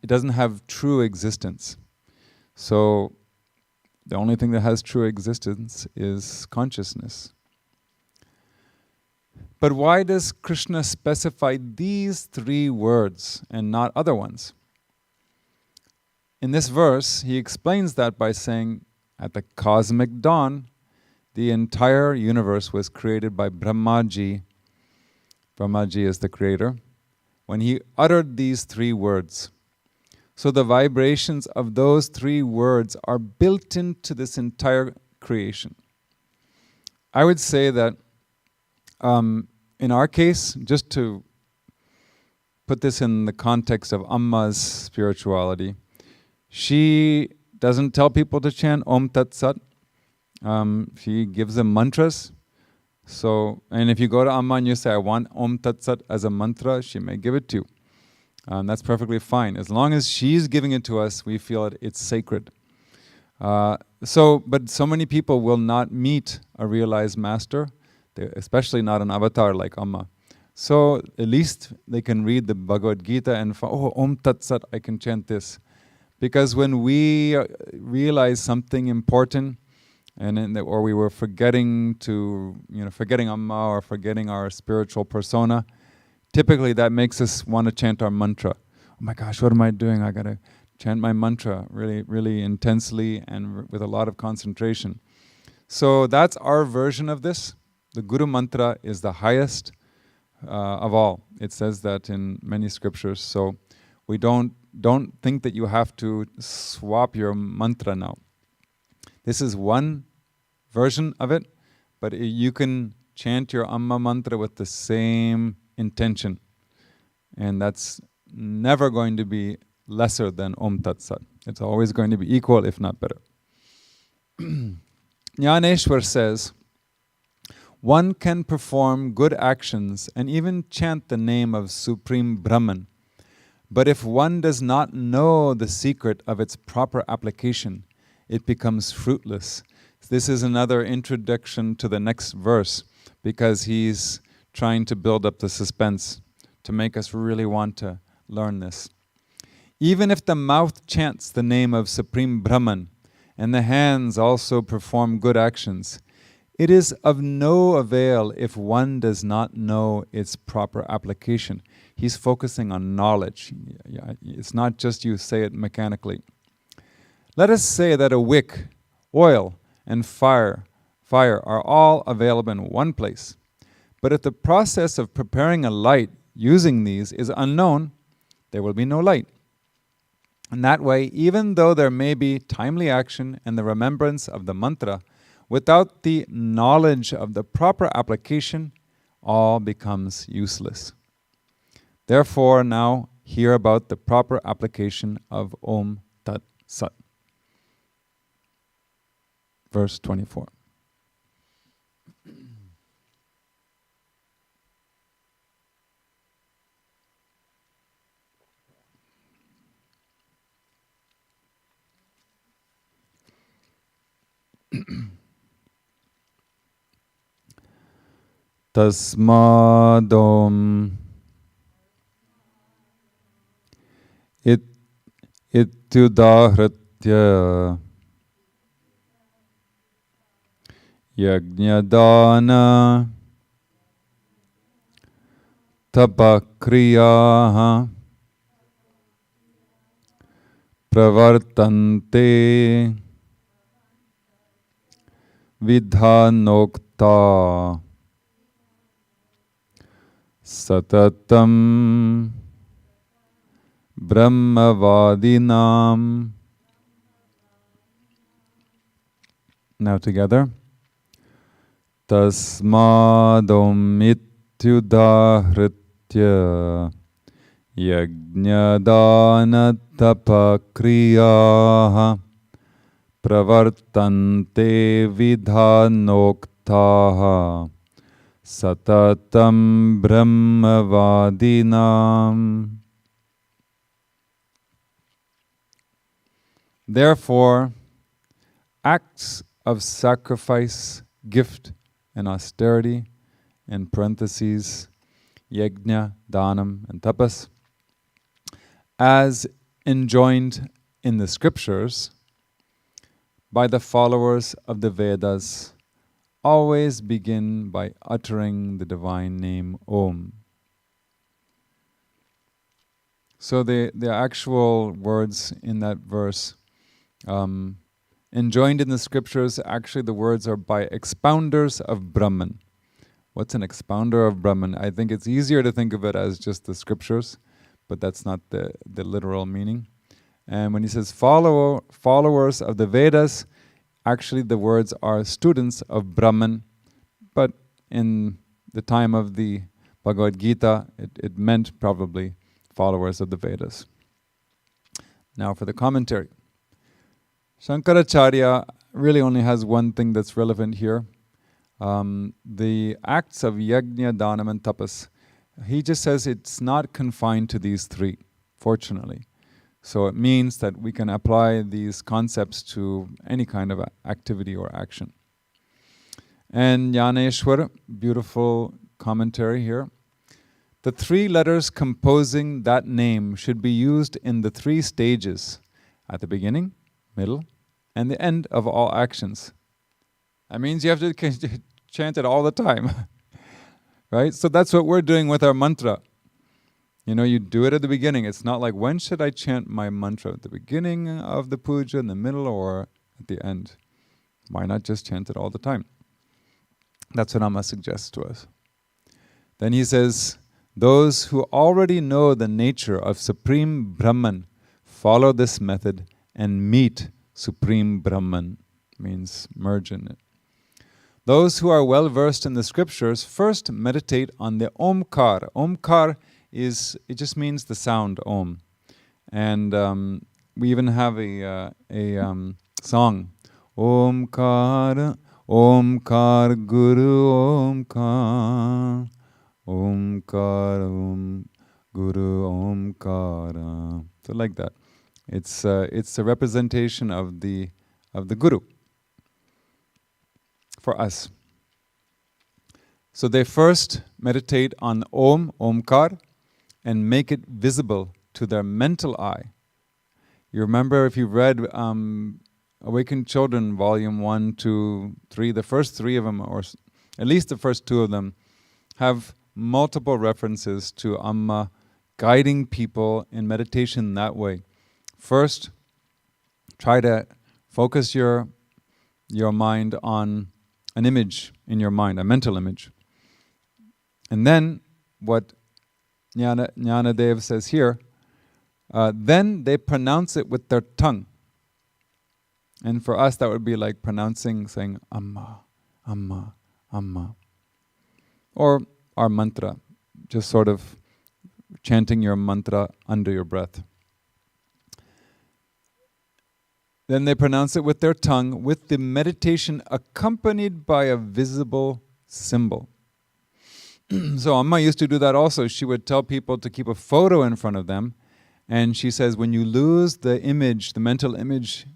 doesn't have true existence. So the only thing that has true existence is consciousness. But why does Krishna specify these three words and not other ones? In this verse, he explains that by saying, at the cosmic dawn, the entire universe was created by Brahmaji. Brahmaji is the creator. When he uttered these three words. So the vibrations of those three words are built into this entire creation. I would say that in our case, just to put this in the context of Amma's spirituality, she doesn't tell people to chant Om Tat Sat. She gives them mantras. So, and if you go to Amma and you say, I want Om Tat Sat as a mantra, she may give it to you. That's perfectly fine. As long as she's giving it to us, we feel it's sacred. But so many people will not meet a realized master, especially not an avatar like Amma. So at least they can read the Bhagavad Gita and Om Tat Sat, I can chant this. Because when we realize something important, or we were forgetting Amma or forgetting our spiritual persona, typically that makes us want to chant our mantra. Oh my gosh, what am I doing? I gotta chant my mantra really, really intensely and with a lot of concentration. So that's our version of this. The Guru Mantra is the highest of all. It says that in many scriptures. So we don't think that you have to swap your mantra now. This is one version of it, but you can chant your Amma mantra with the same intention. And that's never going to be lesser than Om Tat Sat. It's always going to be equal, if not better. Jnaneshwar says, one can perform good actions and even chant the name of Supreme Brahman. But if one does not know the secret of its proper application, it becomes fruitless. This is another introduction to the next verse, because he's trying to build up the suspense to make us really want to learn this. Even if the mouth chants the name of Supreme Brahman, and the hands also perform good actions, it is of no avail if one does not know its proper application. He's focusing on knowledge. It's not just you say it mechanically. Let us say that a wick, oil, and fire are all available in one place. But if the process of preparing a light using these is unknown, there will be no light. In that way, even though there may be timely action and the remembrance of the mantra, without the knowledge of the proper application, all becomes useless. Therefore, now hear about the proper application of Om Tat Sat. Verse 24. Tasmadom ityudahritya yajnadana tapakriyaha pravartante vidhanokta satatam brahmavadinam. Now together. Tasmadom ityudahritya yajnadana tapakriyaha pravartante vidhanoktaha satatam brahmavadinam. Therefore, acts of sacrifice, gift, and austerity, in parentheses, yajna, danam, and tapas, as enjoined in the scriptures by the followers of the Vedas, always begin by uttering the divine name Om. So the actual words in that verse, enjoined in the scriptures, actually the words are by expounders of Brahman. What's an expounder of Brahman? I think it's easier to think of it as just the scriptures, but that's not the literal meaning. And when he says followers of the Vedas, actually the words are students of Brahman. But in the time of the Bhagavad Gita, it meant probably followers of the Vedas. Now for the commentary. Shankaracharya really only has one thing that's relevant here. The acts of yajna, dhanam and tapas. He just says it's not confined to these three, fortunately. So it means that we can apply these concepts to any kind of activity or action. And Jnaneshwar, beautiful commentary here. The three letters composing that name should be used in the three stages, at the beginning, middle, and the end of all actions. That means you have to chant it all the time, right? So that's what we're doing with our mantra. You know, you do it at the beginning. It's not like, when should I chant my mantra? At the beginning of the puja, in the middle, or at the end? Why not just chant it all the time? That's what Amma suggests to us. Then he says, those who already know the nature of Supreme Brahman follow this method and meet Supreme Brahman, means merge in it. Those who are well versed in the scriptures first meditate on the Omkar. Omkar it just means the sound Om. And we even have a song, Omkar, Omkar Guru Omkar, Omkar Om Guru Omkara. So like that. It's a representation of the Guru for us. So they first meditate on Om, Omkar, and make it visible to their mental eye. You remember if you've read Awakened Children, Volume 1, 2, 3, the first three of them, or at least the first two of them, have multiple references to Amma guiding people in meditation that way. First, try to focus your mind on an image in your mind, a mental image. And then, what Jnanadev says here, then they pronounce it with their tongue. And for us, that would be like saying Amma, Amma, Amma. Or our mantra, just sort of chanting your mantra under your breath. Then they pronounce it with their tongue, with the meditation accompanied by a visible symbol. So Amma used to do that also. She would tell people to keep a photo in front of them. And she says, when you lose the image, the mental image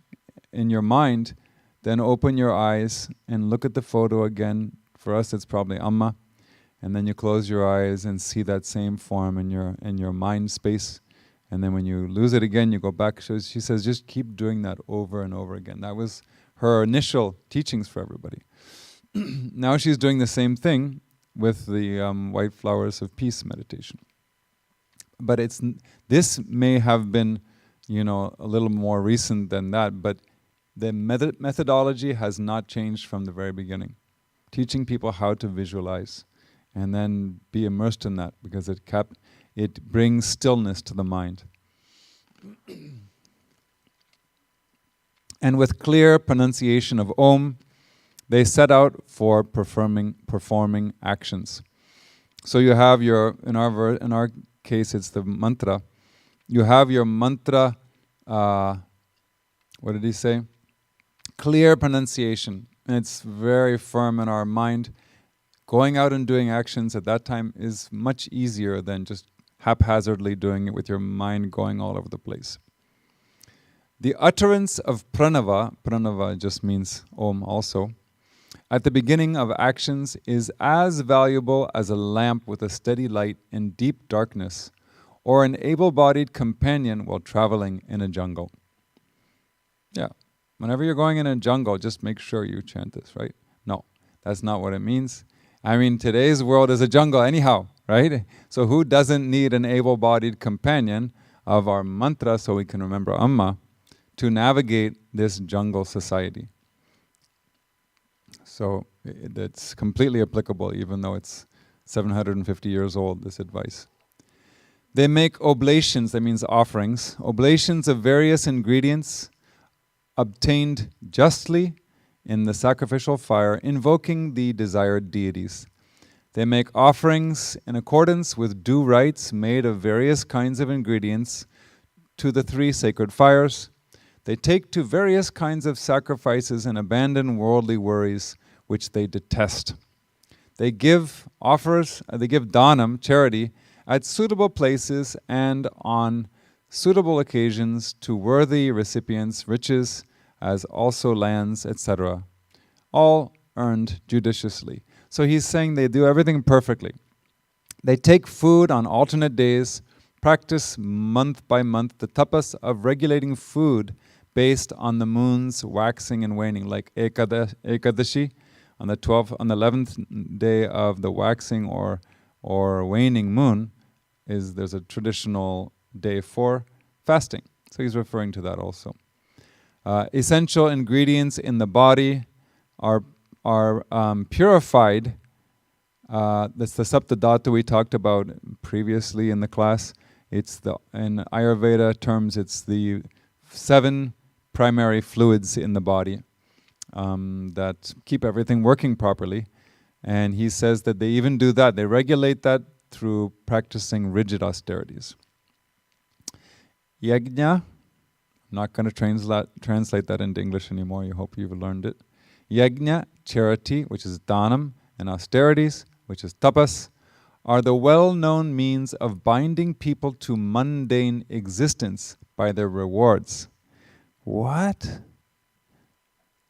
in your mind, then open your eyes and look at the photo again. For us, it's probably Amma. And then you close your eyes and see that same form in your mind space. And then when you lose it again, you go back. So she says, just keep doing that over and over again. That was her initial teachings for everybody. Now she's doing the same thing with the White Flowers of Peace meditation. But this may have been, a little more recent than that, but the methodology has not changed from the very beginning. Teaching people how to visualize and then be immersed in that, because it brings stillness to the mind. And with clear pronunciation of Om, they set out for performing actions. So you have in our case, it's the mantra. You have your mantra, what did he say? Clear pronunciation. And it's very firm in our mind. Going out and doing actions at that time is much easier than just haphazardly doing it with your mind going all over the place. The utterance of pranava just means Om also, at the beginning of actions is as valuable as a lamp with a steady light in deep darkness, or an able-bodied companion while traveling in a jungle. Yeah, whenever you're going in a jungle, just make sure you chant this, right? No, that's not what it means. I mean, today's world is a jungle anyhow, right? So who doesn't need an able-bodied companion of our mantra so we can remember Amma to navigate this jungle society? So that's completely applicable, even though it's 750 years old, this advice. They make oblations, that means offerings, oblations of various ingredients obtained justly in the sacrificial fire, invoking the desired deities. They make offerings in accordance with due rites made of various kinds of ingredients to the three sacred fires. They take to various kinds of sacrifices and abandon worldly worries which they detest. They give danam, charity, at suitable places and on suitable occasions to worthy recipients, riches, as also lands, etc., all earned judiciously. So he's saying they do everything perfectly. They take food on alternate days, practice month by month the tapas of regulating food based on the moon's waxing and waning, like Ekadashi, on the 11th day of the waxing or waning moon, there's a traditional day for fasting. So he's referring to that also. Essential ingredients in the body are purified. That's the Saptadhatu we talked about previously in the class. In Ayurveda terms, it's the 7 primary fluids in the body that keep everything working properly. And he says that they even do that. They regulate that through practicing rigid austerities. Yajna, I'm not going to translate that into English anymore. I hope you've learned it. Yajna, charity, which is dhanam, and austerities, which is tapas, are the well-known means of binding people to mundane existence by their rewards. What?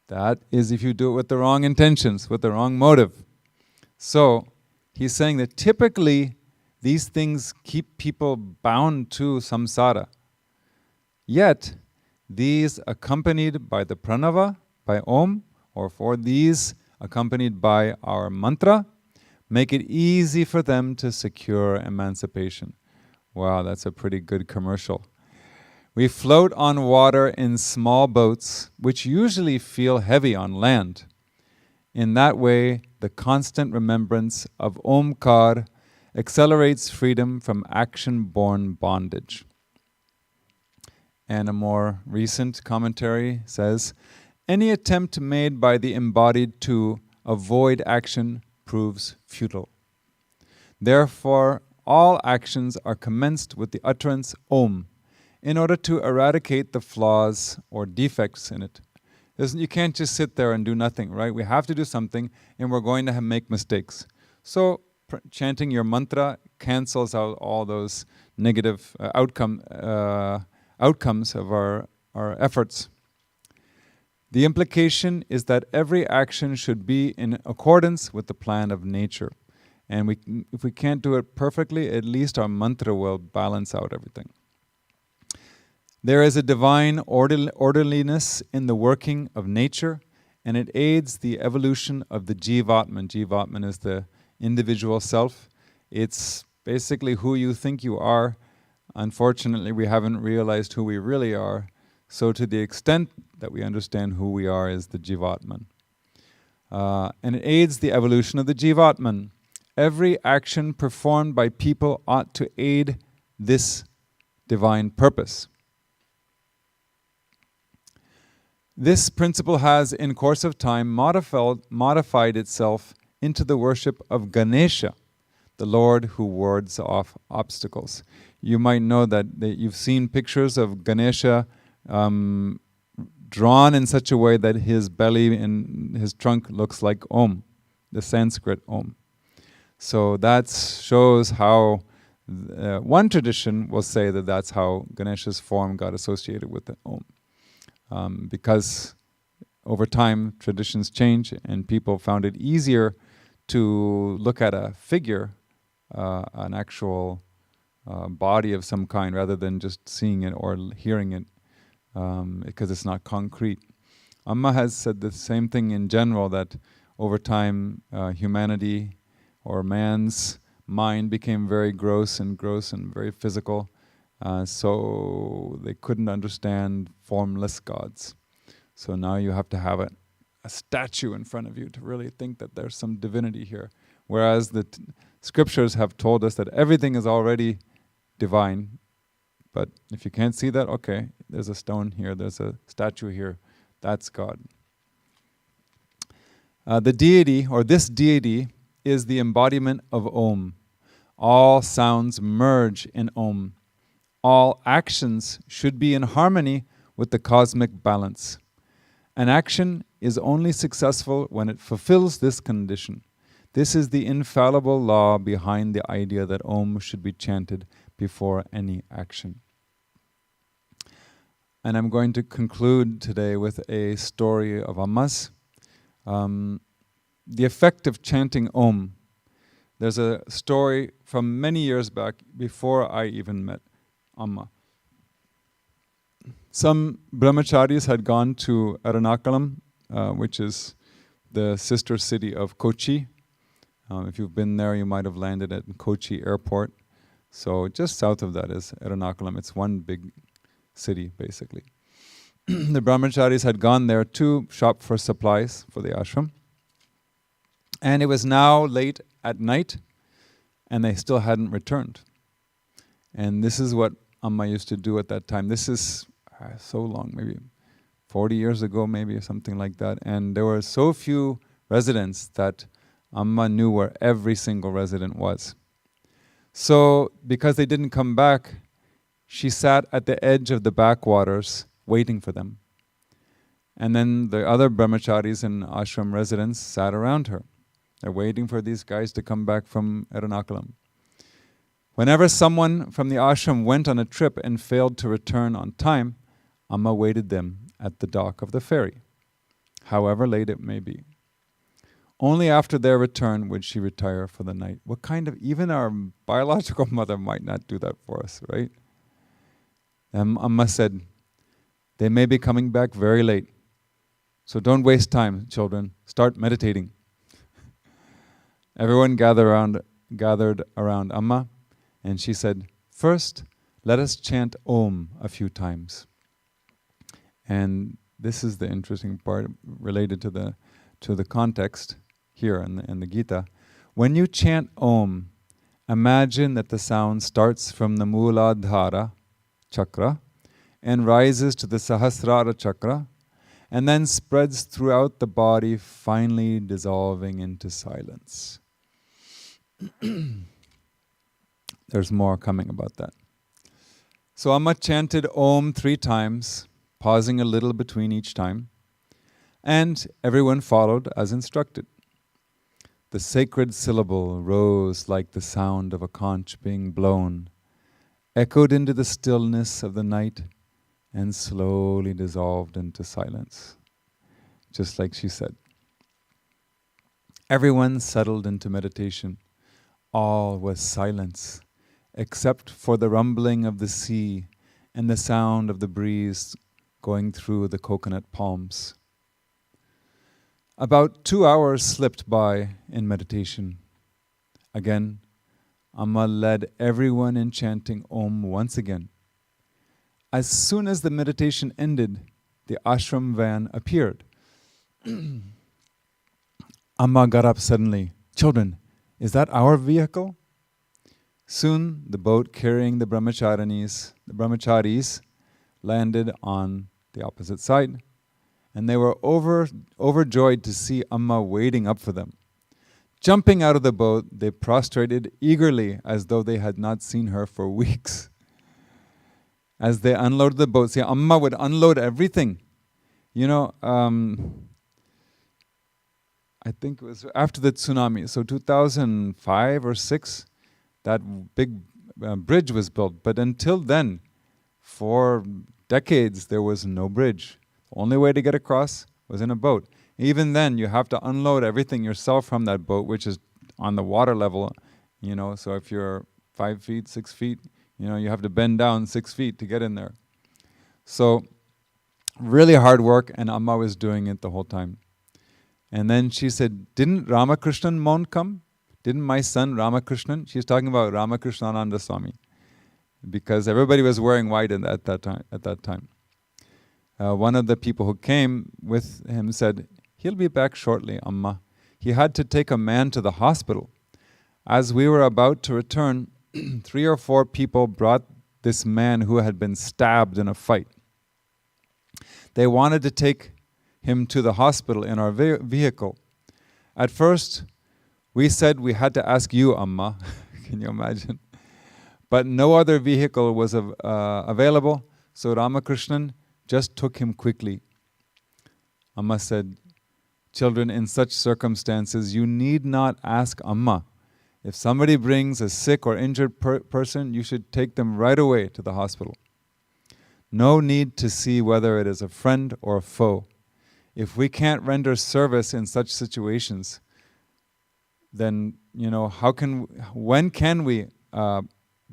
That is if you do it with the wrong intentions, with the wrong motive. So, he's saying that typically these things keep people bound to samsara. Yet, these accompanied by the pranava, by Om, or for these accompanied by our mantra, make it easy for them to secure emancipation. Wow, that's a pretty good commercial. We float on water in small boats, which usually feel heavy on land. In that way, the constant remembrance of Omkar accelerates freedom from action-born bondage. And a more recent commentary says, any attempt made by the embodied to avoid action proves futile. Therefore, all actions are commenced with the utterance Om, in order to eradicate the flaws or defects in it. You can't just sit there and do nothing, right? We have to do something, and we're going to make mistakes. So chanting your mantra cancels out all those negative outcomes of our efforts. The implication is that every action should be in accordance with the plan of nature. And if we can't do it perfectly, at least our mantra will balance out everything. There is a divine orderliness in the working of nature, and it aids the evolution of the Jivatman. Jivatman is the individual self. It's basically who you think you are. Unfortunately, we haven't realized who we really are. So to the extent that we understand who we are is the Jivatman. And it aids the evolution of the Jivatman. Every action performed by people ought to aid this divine purpose. This principle has, in course of time, modified itself into the worship of Ganesha, the Lord who wards off obstacles. You might know that you've seen pictures of Ganesha drawn in such a way that his belly and his trunk looks like Om, the Sanskrit Om. So that shows how one tradition will say that that's how Ganesha's form got associated with the Om. Because over time traditions change and people found it easier to look at a figure, an actual body of some kind, rather than just seeing it or hearing it, because it's not concrete. Amma has said the same thing in general, that over time humanity or man's mind became very gross and very physical. So they couldn't understand formless gods. So now you have to have a statue in front of you to really think that there's some divinity here. Whereas the scriptures have told us that everything is already divine. But if you can't see that, okay, there's a stone here, there's a statue here, that's God. The deity, or this deity, is the embodiment of Om. All sounds merge in Om. All actions should be in harmony with the cosmic balance. An action is only successful when it fulfills this condition. This is the infallible law behind the idea that Om should be chanted before any action. And I'm going to conclude today with a story of Amma's. The effect of chanting Om. There's a story from many years back, before I even met Amma. Some brahmacharis had gone to Ernakulam, which is the sister city of Kochi. If you've been there, you might have landed at Kochi airport. So just south of that is Ernakulam. It's one big city, basically. The brahmacharis had gone there to shop for supplies for the ashram. And it was now late at night, and they still hadn't returned. And this is what Amma used to do at that time. This is so long, maybe 40 years ago, maybe, or something like that. And there were so few residents that Amma knew where every single resident was. So, because they didn't come back, she sat at the edge of the backwaters waiting for them. And then the other brahmacharis and ashram residents sat around her. They're waiting for these guys to come back from Ernakulam. Whenever someone from the ashram went on a trip and failed to return on time, Amma waited them at the dock of the ferry, however late it may be. Only after their return would she retire for the night. What kind of, even our biological mother might not do that for us, right? Amma said, they may be coming back very late. So don't waste time, children. Start meditating. Everyone gathered around Amma, and she said, first, let us chant Om a few times. And this is the interesting part related to the context here in the Gita. When you chant Om, imagine that the sound starts from the Mooladhara chakra and rises to the Sahasrara chakra and then spreads throughout the body, finally dissolving into silence. There's more coming about that. So Amma chanted Om 3 times, pausing a little between each time, and everyone followed as instructed. The sacred syllable rose like the sound of a conch being blown, echoed into the stillness of the night, and slowly dissolved into silence, just like she said. Everyone settled into meditation. All was silence, except for the rumbling of the sea and the sound of the breeze going through the coconut palms. About 2 hours slipped by in meditation. Again, Amma led everyone in chanting Om once again. As soon as the meditation ended, the ashram van appeared. Amma got up suddenly. Children, is that our vehicle? Soon the boat carrying the brahmacharis landed on the opposite side, and they were overjoyed to see Amma waiting up for them. Jumping out of the boat, they prostrated eagerly as though they had not seen her for weeks. As they unloaded the boat, see, Amma would unload everything. You know, I think it was after the tsunami, so 2005 or 6, that big bridge was built. But until then, for decades, there was no bridge. The only way to get across was in a boat. Even then, you have to unload everything yourself from that boat, which is on the water level, you know, so if you're 5 feet, 6 feet, you know, you have to bend down 6 feet to get in there. So, really hard work, and Amma was doing it the whole time. And then she said, didn't Ramakrishnan Mon come? Didn't my son Ramakrishnan? She's talking about Ramakrishnananda Swami, because everybody was wearing white at that time. One of the people who came with him said, he'll be back shortly, Amma. He had to take a man to the hospital. As we were about to return, 3 or 4 people brought this man who had been stabbed in a fight. They wanted to take him to the hospital in our vehicle. At first, we said we had to ask you, Amma. Can you imagine? But no other vehicle was available, so Ramakrishnan just took him quickly. Amma said, "Children, in such circumstances, you need not ask Amma. If somebody brings a sick or injured person, you should take them right away to the hospital. No need to see whether it is a friend or a foe. If we can't render service in such situations, then, when can we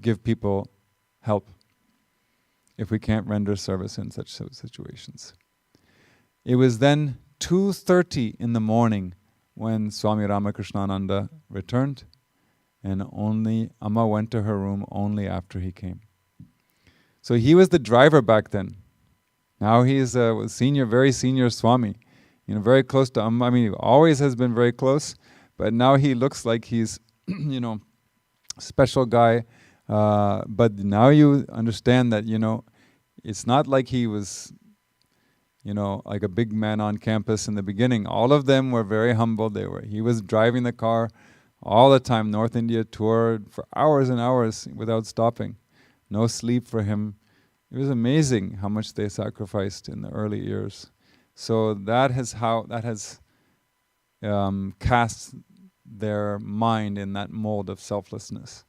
give people help if we can't render service in such situations?" It was then 2:30 in the morning when Swami Ramakrishnananda returned, and only Amma went to her room only after he came. So he was the driver back then. Now he is a very senior Swami, very close to Amma. I mean, he always has been very close, but now he looks like he's, special guy. But now you understand that, it's not like he was, like a big man on campus in the beginning. All of them were very humble. He was driving the car all the time, North India tour for hours and hours without stopping. No sleep for him. It was amazing how much they sacrificed in the early years. So that has cast their mind in that mold of selflessness.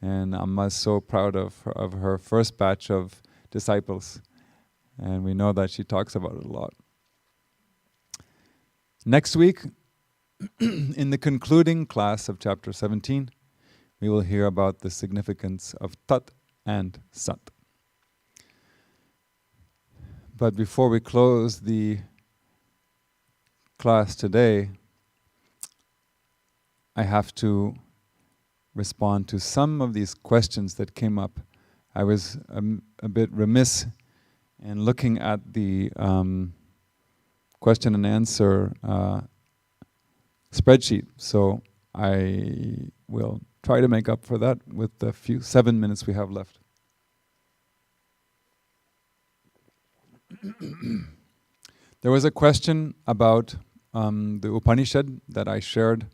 And Amma is so proud of her first batch of disciples. And we know that she talks about it a lot. Next week, in the concluding class of chapter 17, we will hear about the significance of Tat and Sat. But before we close the class today, I have to respond to some of these questions that came up. I was a bit remiss in looking at the question and answer spreadsheet, so I will try to make up for that with the 7 minutes we have left. There was a question about the Upanishad that I shared,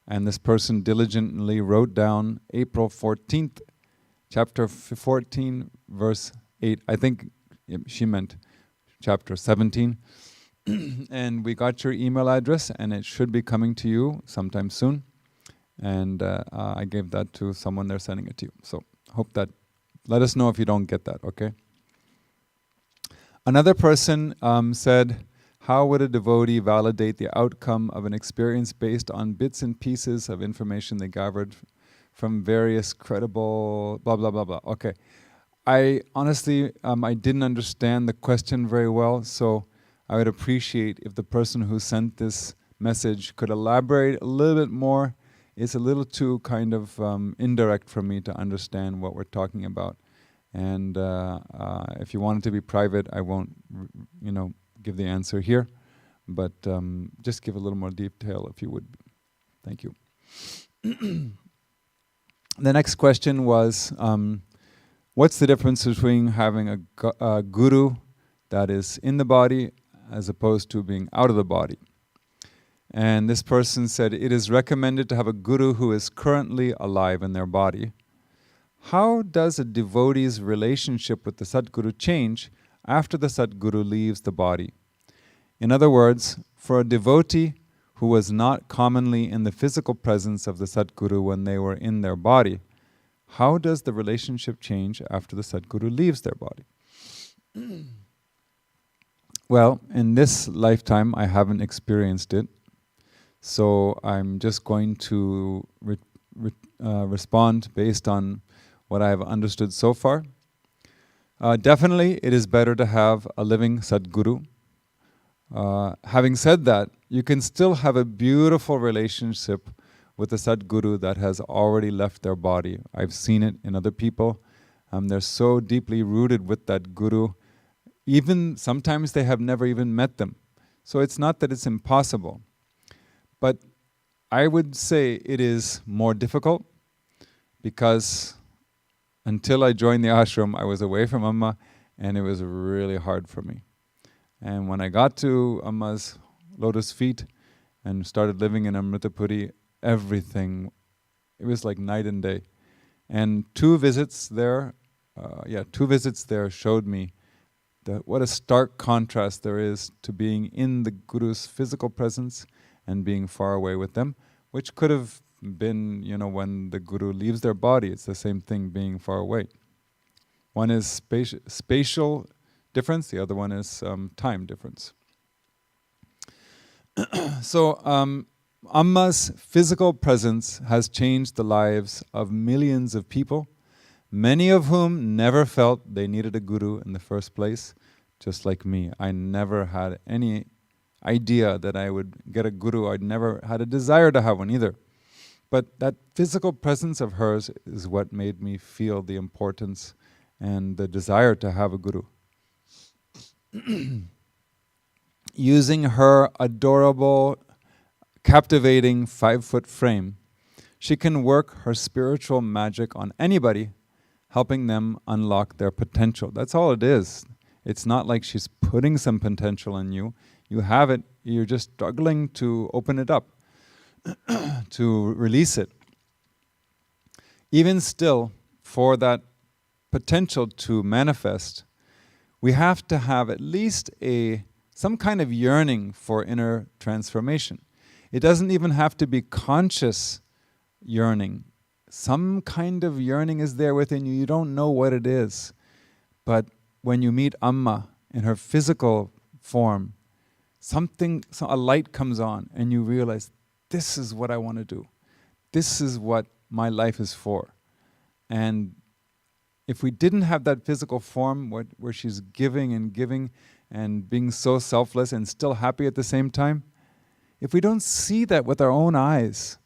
and this person diligently wrote down April 14th, chapter 14, verse 8. I think she meant chapter 17. And we got your email address, and it should be coming to you sometime soon. And I gave that to someone, they're sending it to you. So hope that, let us know if you don't get that, okay? Another person said, how would a devotee validate the outcome of an experience based on bits and pieces of information they gathered from various credible blah, blah, blah, blah. Okay. I honestly, I didn't understand the question very well, so I would appreciate if the person who sent this message could elaborate a little bit more. It's a little too kind of indirect for me to understand what we're talking about. And if you want it to be private, I won't, give the answer here. But just give a little more detail if you would. Thank you. The next question was, what's the difference between having a guru that is in the body as opposed to being out of the body? And this person said, it is recommended to have a guru who is currently alive in their body. How does a devotee's relationship with the Sadguru change after the Sadguru leaves the body? In other words, for a devotee who was not commonly in the physical presence of the Sadguru when they were in their body, how does the relationship change after the Sadguru leaves their body? Well, in this lifetime, I haven't experienced it. So I'm just going to respond based on what I have understood so far. Definitely, it is better to have a living Sadguru. Having said that, you can still have a beautiful relationship with a Sadguru that has already left their body. I've seen it in other people. They're so deeply rooted with that Guru. Even sometimes they have never even met them. So it's not that it's impossible. But I would say it is more difficult because until I joined the ashram, I was away from Amma, and it was really hard for me. And when I got to Amma's lotus feet and started living in Amrita Puri, everything, it was like night and day. And two visits there showed me what a stark contrast there is to being in the Guru's physical presence and being far away with them, which could have been, when the Guru leaves their body, it's the same thing being far away. One is spatial difference, the other one is time difference. So Amma's physical presence has changed the lives of millions of people, many of whom never felt they needed a guru in the first place, just like me. I never had any idea that I would get a guru. I'd never had a desire to have one either. But that physical presence of hers is what made me feel the importance and the desire to have a guru. Using her adorable, captivating 5-foot frame, she can work her spiritual magic on anybody, helping them unlock their potential. That's all it is. It's not like she's putting some potential in you. You have it, you're just struggling to open it up, to release it. Even still, for that potential to manifest, we have to have at least some kind of yearning for inner transformation. It doesn't even have to be conscious yearning. Some kind of yearning is there within you. You don't know what it is. But when you meet Amma in her physical form, a light comes on and you realize, this is what I want to do. This is what my life is for. And if we didn't have that physical form where she's giving and being so selfless and still happy at the same time, if we don't see that with our own eyes,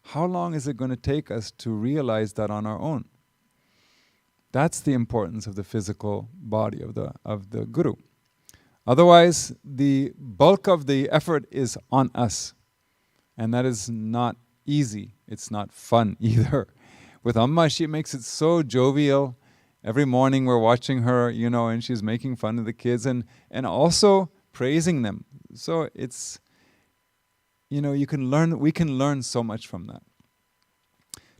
how long is it going to take us to realize that on our own? That's the importance of the physical body of the Guru. Otherwise, the bulk of the effort is on us. And that is not easy. It's not fun either. With Amma, she makes it so jovial. Every morning we're watching her, and she's making fun of the kids and also praising them. So it's, we can learn so much from that.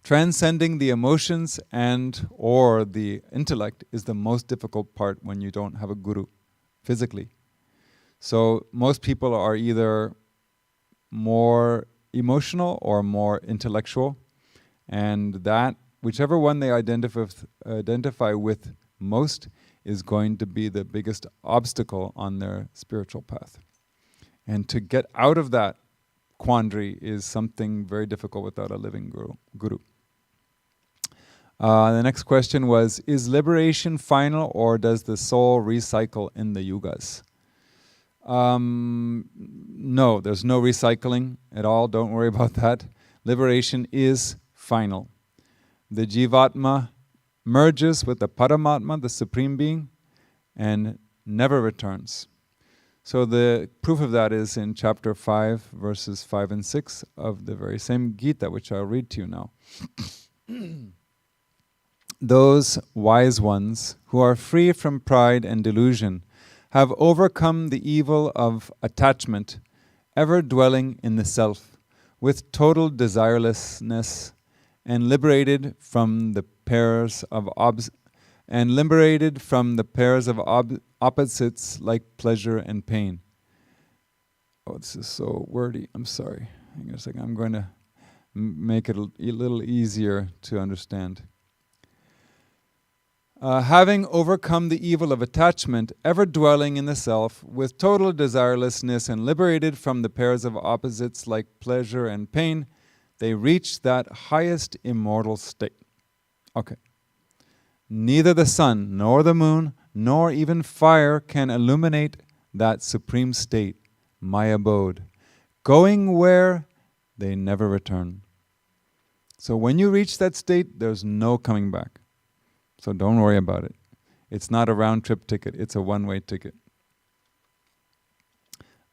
Transcending the emotions or the intellect is the most difficult part when you don't have a guru physically. So most people are either more emotional or more intellectual, and that whichever one they identify with most is going to be the biggest obstacle on their spiritual path. And to get out of that quandary is something very difficult without a living guru. The next question was, is liberation final or does the soul recycle in the yugas? No, there's no recycling at all. Don't worry about that. Liberation is final. The Jivatma merges with the Paramatma, the Supreme Being, and never returns. So the proof of that is in chapter 5, verses 5 and 6 of the very same Gita, which I'll read to you now. Those wise ones who are free from pride and delusion have overcome the evil of attachment, ever dwelling in the self, with total desirelessness, and liberated from the pairs of opposites like pleasure and pain. Oh, this is so wordy. I'm sorry. Hang on a second. I'm going to make it a little easier to understand. Having overcome the evil of attachment, ever dwelling in the self, with total desirelessness and liberated from the pairs of opposites like pleasure and pain, they reach that highest immortal state. Okay. Neither the sun, nor the moon, nor even fire can illuminate that supreme state, my abode, going where they never return. So when you reach that state, there's no coming back. So don't worry about it. It's not a round-trip ticket. It's a one-way ticket.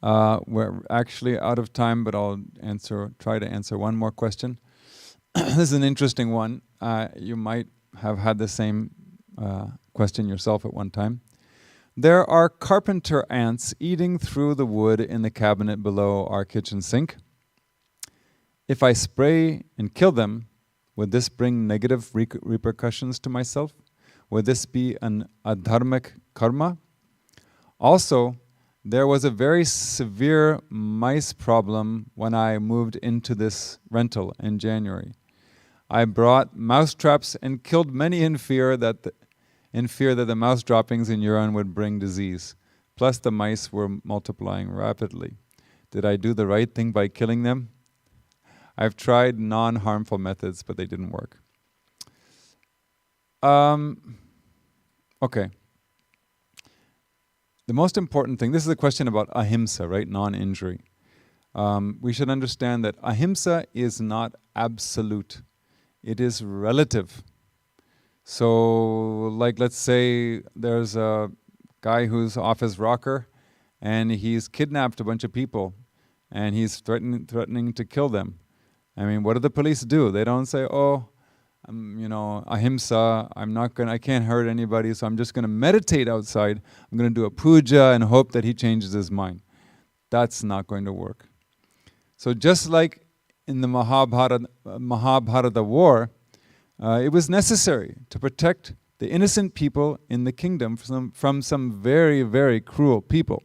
We're actually out of time, but I'll try to answer one more question. This is an interesting one. You might have had the same question yourself at one time. There are carpenter ants eating through the wood in the cabinet below our kitchen sink. If I spray and kill them, would this bring negative repercussions to myself? Would this be an adharmic karma? Also, there was a very severe mice problem when I moved into this rental in January. I brought mouse traps and killed many in fear that the mouse droppings in urine would bring disease. Plus the mice were multiplying rapidly. Did I do the right thing by killing them? I've tried non-harmful methods, but they didn't work. Okay. The most important thing, this is a question about ahimsa, right? Non-injury. We should understand that ahimsa is not absolute. It is relative. So, like, let's say there's a guy who's off his rocker and he's kidnapped a bunch of people and he's threatening to kill them. I mean, what do the police do? They don't say, oh, ahimsa, I can't hurt anybody, so I'm just going to meditate outside. I'm going to do a puja and hope that he changes his mind. That's not going to work. So just like in the Mahabharata war, it was necessary to protect the innocent people in the kingdom from some very, very cruel people.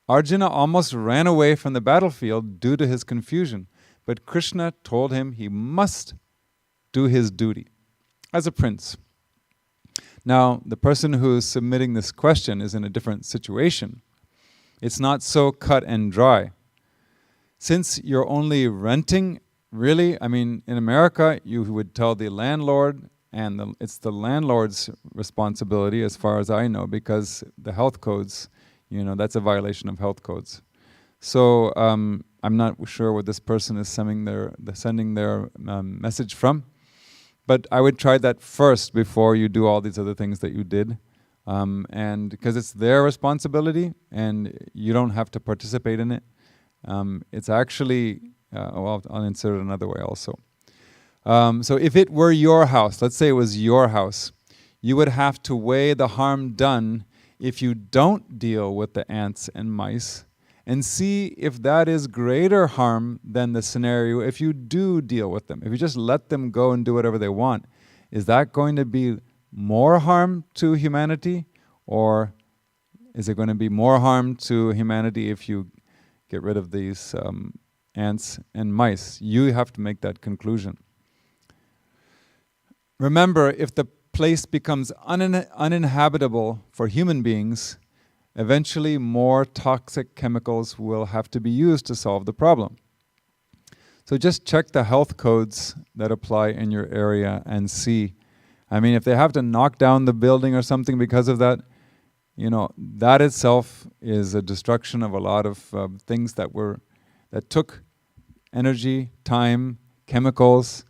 Arjuna almost ran away from the battlefield due to his confusion, but Krishna told him he must do his duty as a prince. Now, the person who's submitting this question is in a different situation. It's not so cut and dry. Since you're only renting, really, I mean, in America, you would tell the landlord, and it's the landlord's responsibility as far as I know, because the health codes, that's a violation of health codes. So I'm not sure where this person is sending their message from. But I would try that first before you do all these other things that you did. And because it's their responsibility and you don't have to participate in it. It's actually, I'll insert it another way also. So if it were your house, let's say it was your house, you would have to weigh the harm done if you don't deal with the ants and mice and see if that is greater harm than the scenario if you do deal with them. If you just let them go and do whatever they want, is that going to be more harm to humanity, or is it going to be more harm to humanity if you get rid of these ants and mice? You have to make that conclusion. Remember, if the place becomes uninhabitable for human beings, eventually more toxic chemicals will have to be used to solve the problem. So just check the health codes that apply in your area and see. I mean, if they have to knock down the building or something because of that, that itself is a destruction of a lot of things that took energy, time, chemicals,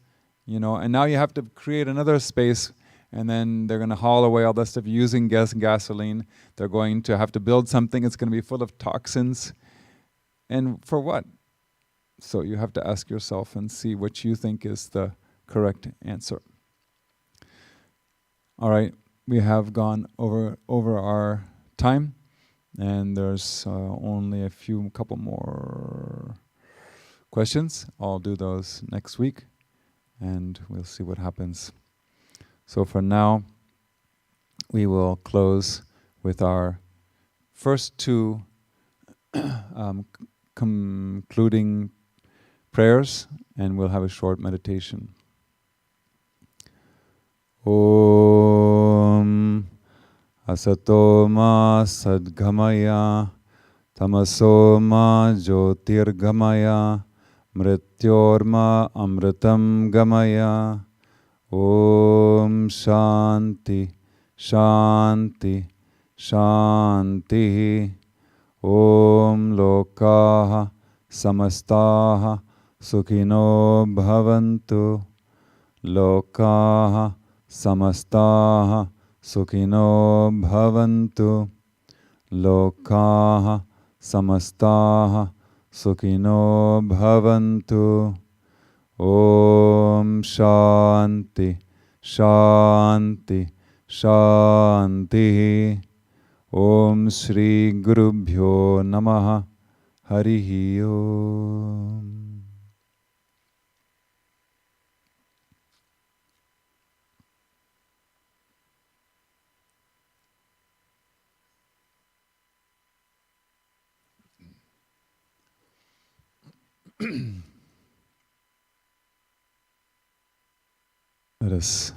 and now you have to create another space, and then they're going to haul away all that stuff using gas and gasoline. They're going to have to build something that's going to be full of toxins. And for what? So you have to ask yourself and see what you think is the correct answer. All right, we have gone over our time, and there's only a couple more questions. I'll do those next week, and we'll see what happens. So for now, we will close with our first two concluding prayers, and we'll have a short meditation. Om Asato Ma Sadgamaya Tamaso Ma Jyotirgamaya Mrityorma Amritam Gamaya. Om Shanti Shanti Shanti. Om Lokaha Samastaha Sukhino Bhavantu. Lokaha Samastaha Sukhino Bhavantu. Lokaha Samastaha Sukhino Bhavantu. Om Shanti Shanti, Shanti. Om Shri Gurubhyo Namaha. Harihi Om. Let us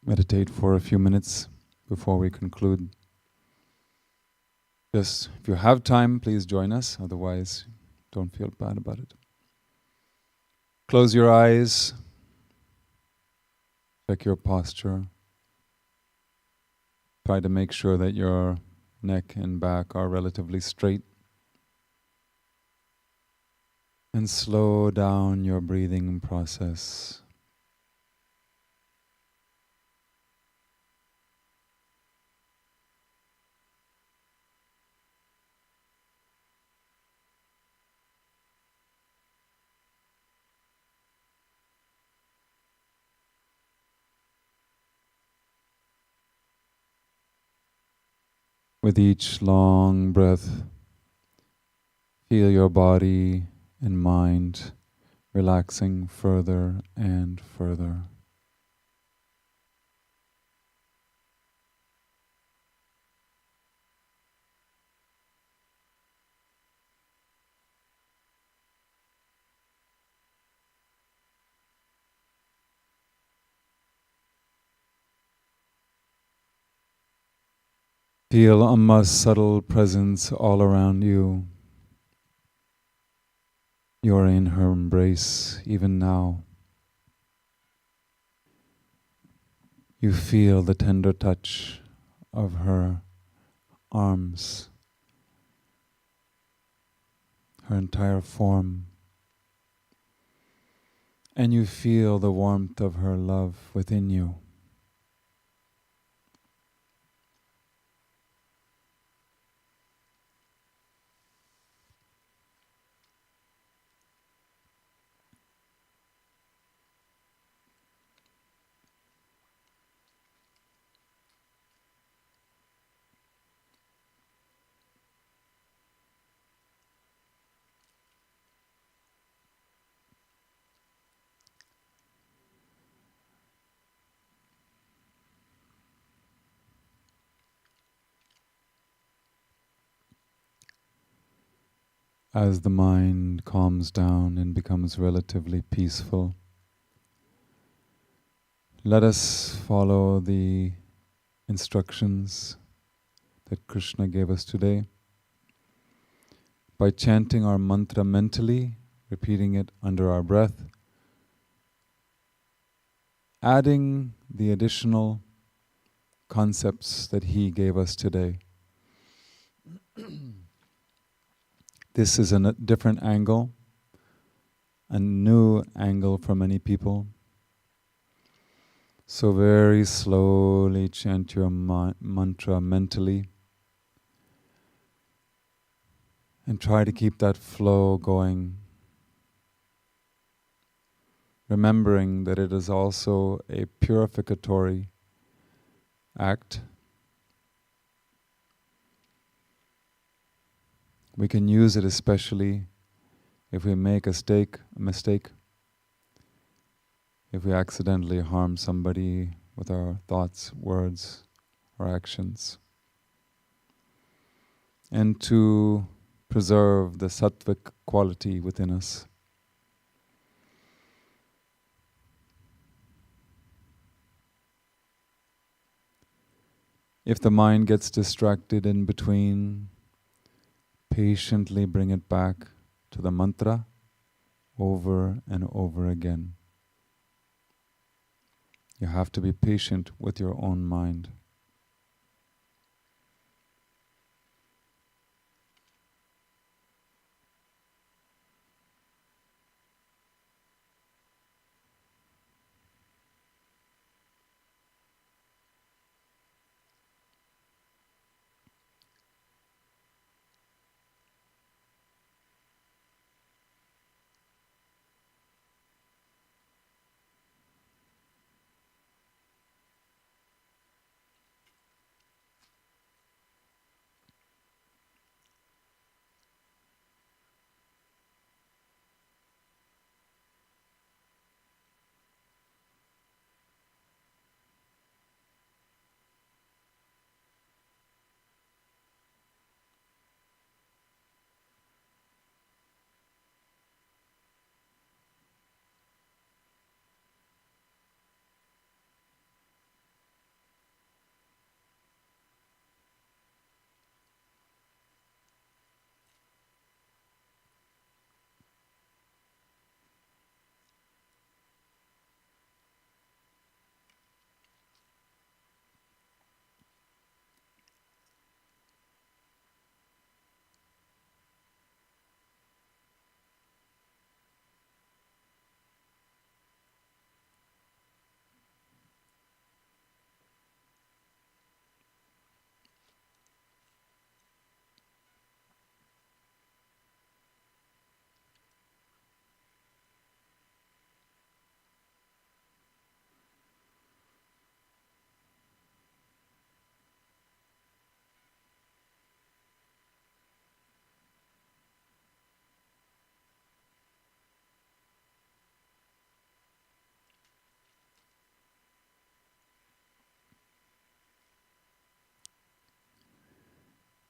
meditate for a few minutes before we conclude. Just if you have time, please join us. Otherwise, don't feel bad about it. Close your eyes. Check your posture. Try to make sure that your neck and back are relatively straight. And slow down your breathing process. With each long breath, feel your body and mind relaxing further and further. Feel Amma's subtle presence all around you. You are in her embrace even now. You feel the tender touch of her arms, her entire form, and you feel the warmth of her love within you. As the mind calms down and becomes relatively peaceful, let us follow the instructions that Krishna gave us today by chanting our mantra mentally, repeating it under our breath, adding the additional concepts that he gave us today. This is a different angle, a new angle for many people. So very slowly chant your mantra mentally and try to keep that flow going, remembering that it is also a purificatory act. We can use it especially if we make a mistake, if we accidentally harm somebody with our thoughts, words, or actions. And to preserve the sattvic quality within us. If the mind gets distracted in between, patiently bring it back to the mantra over and over again. You have to be patient with your own mind.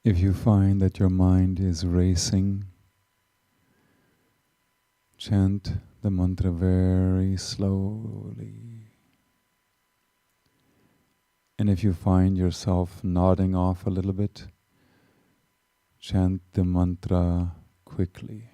If you find that your mind is racing, chant the mantra very slowly. And if you find yourself nodding off a little bit, chant the mantra quickly.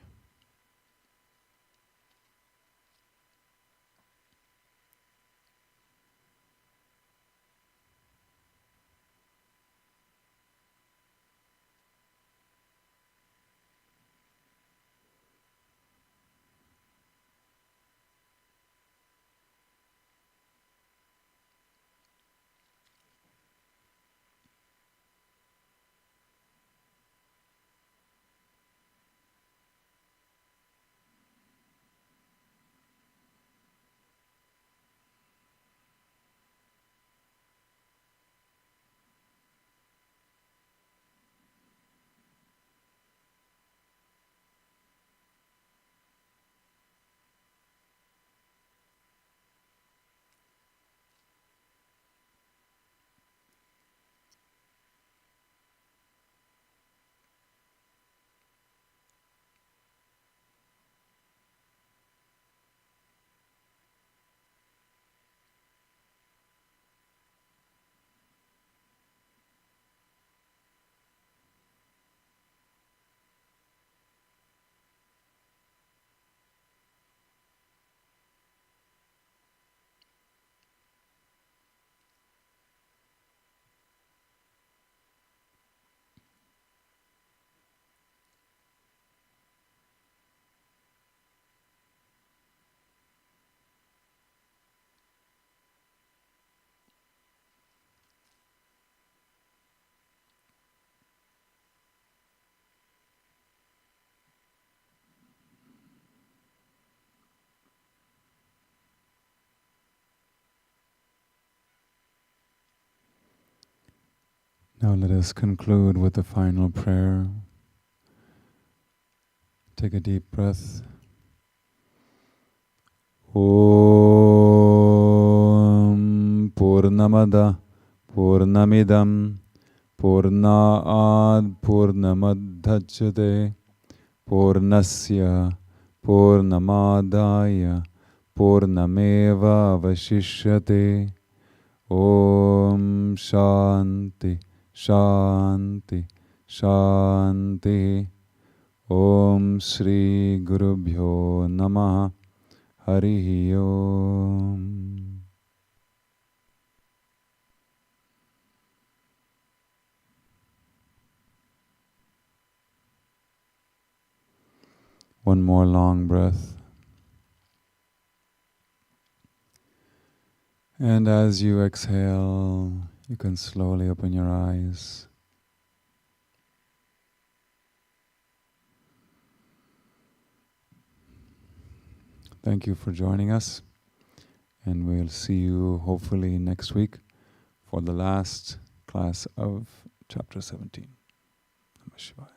Now let us conclude with the final prayer. Take a deep breath. Om Purnamada Purnamidam Purnaad Purnamadhachyate Purnasya Purnamadaya Purnameva Vashishyate. Om Shanti Shanti Shanti. Om Shri Gurubhyo Namaha. Harihi Om. One more long breath. And as you exhale, you can slowly open your eyes. Thank you for joining us, and we'll see you hopefully next week for the last class of Chapter 17. Namah Shivaya.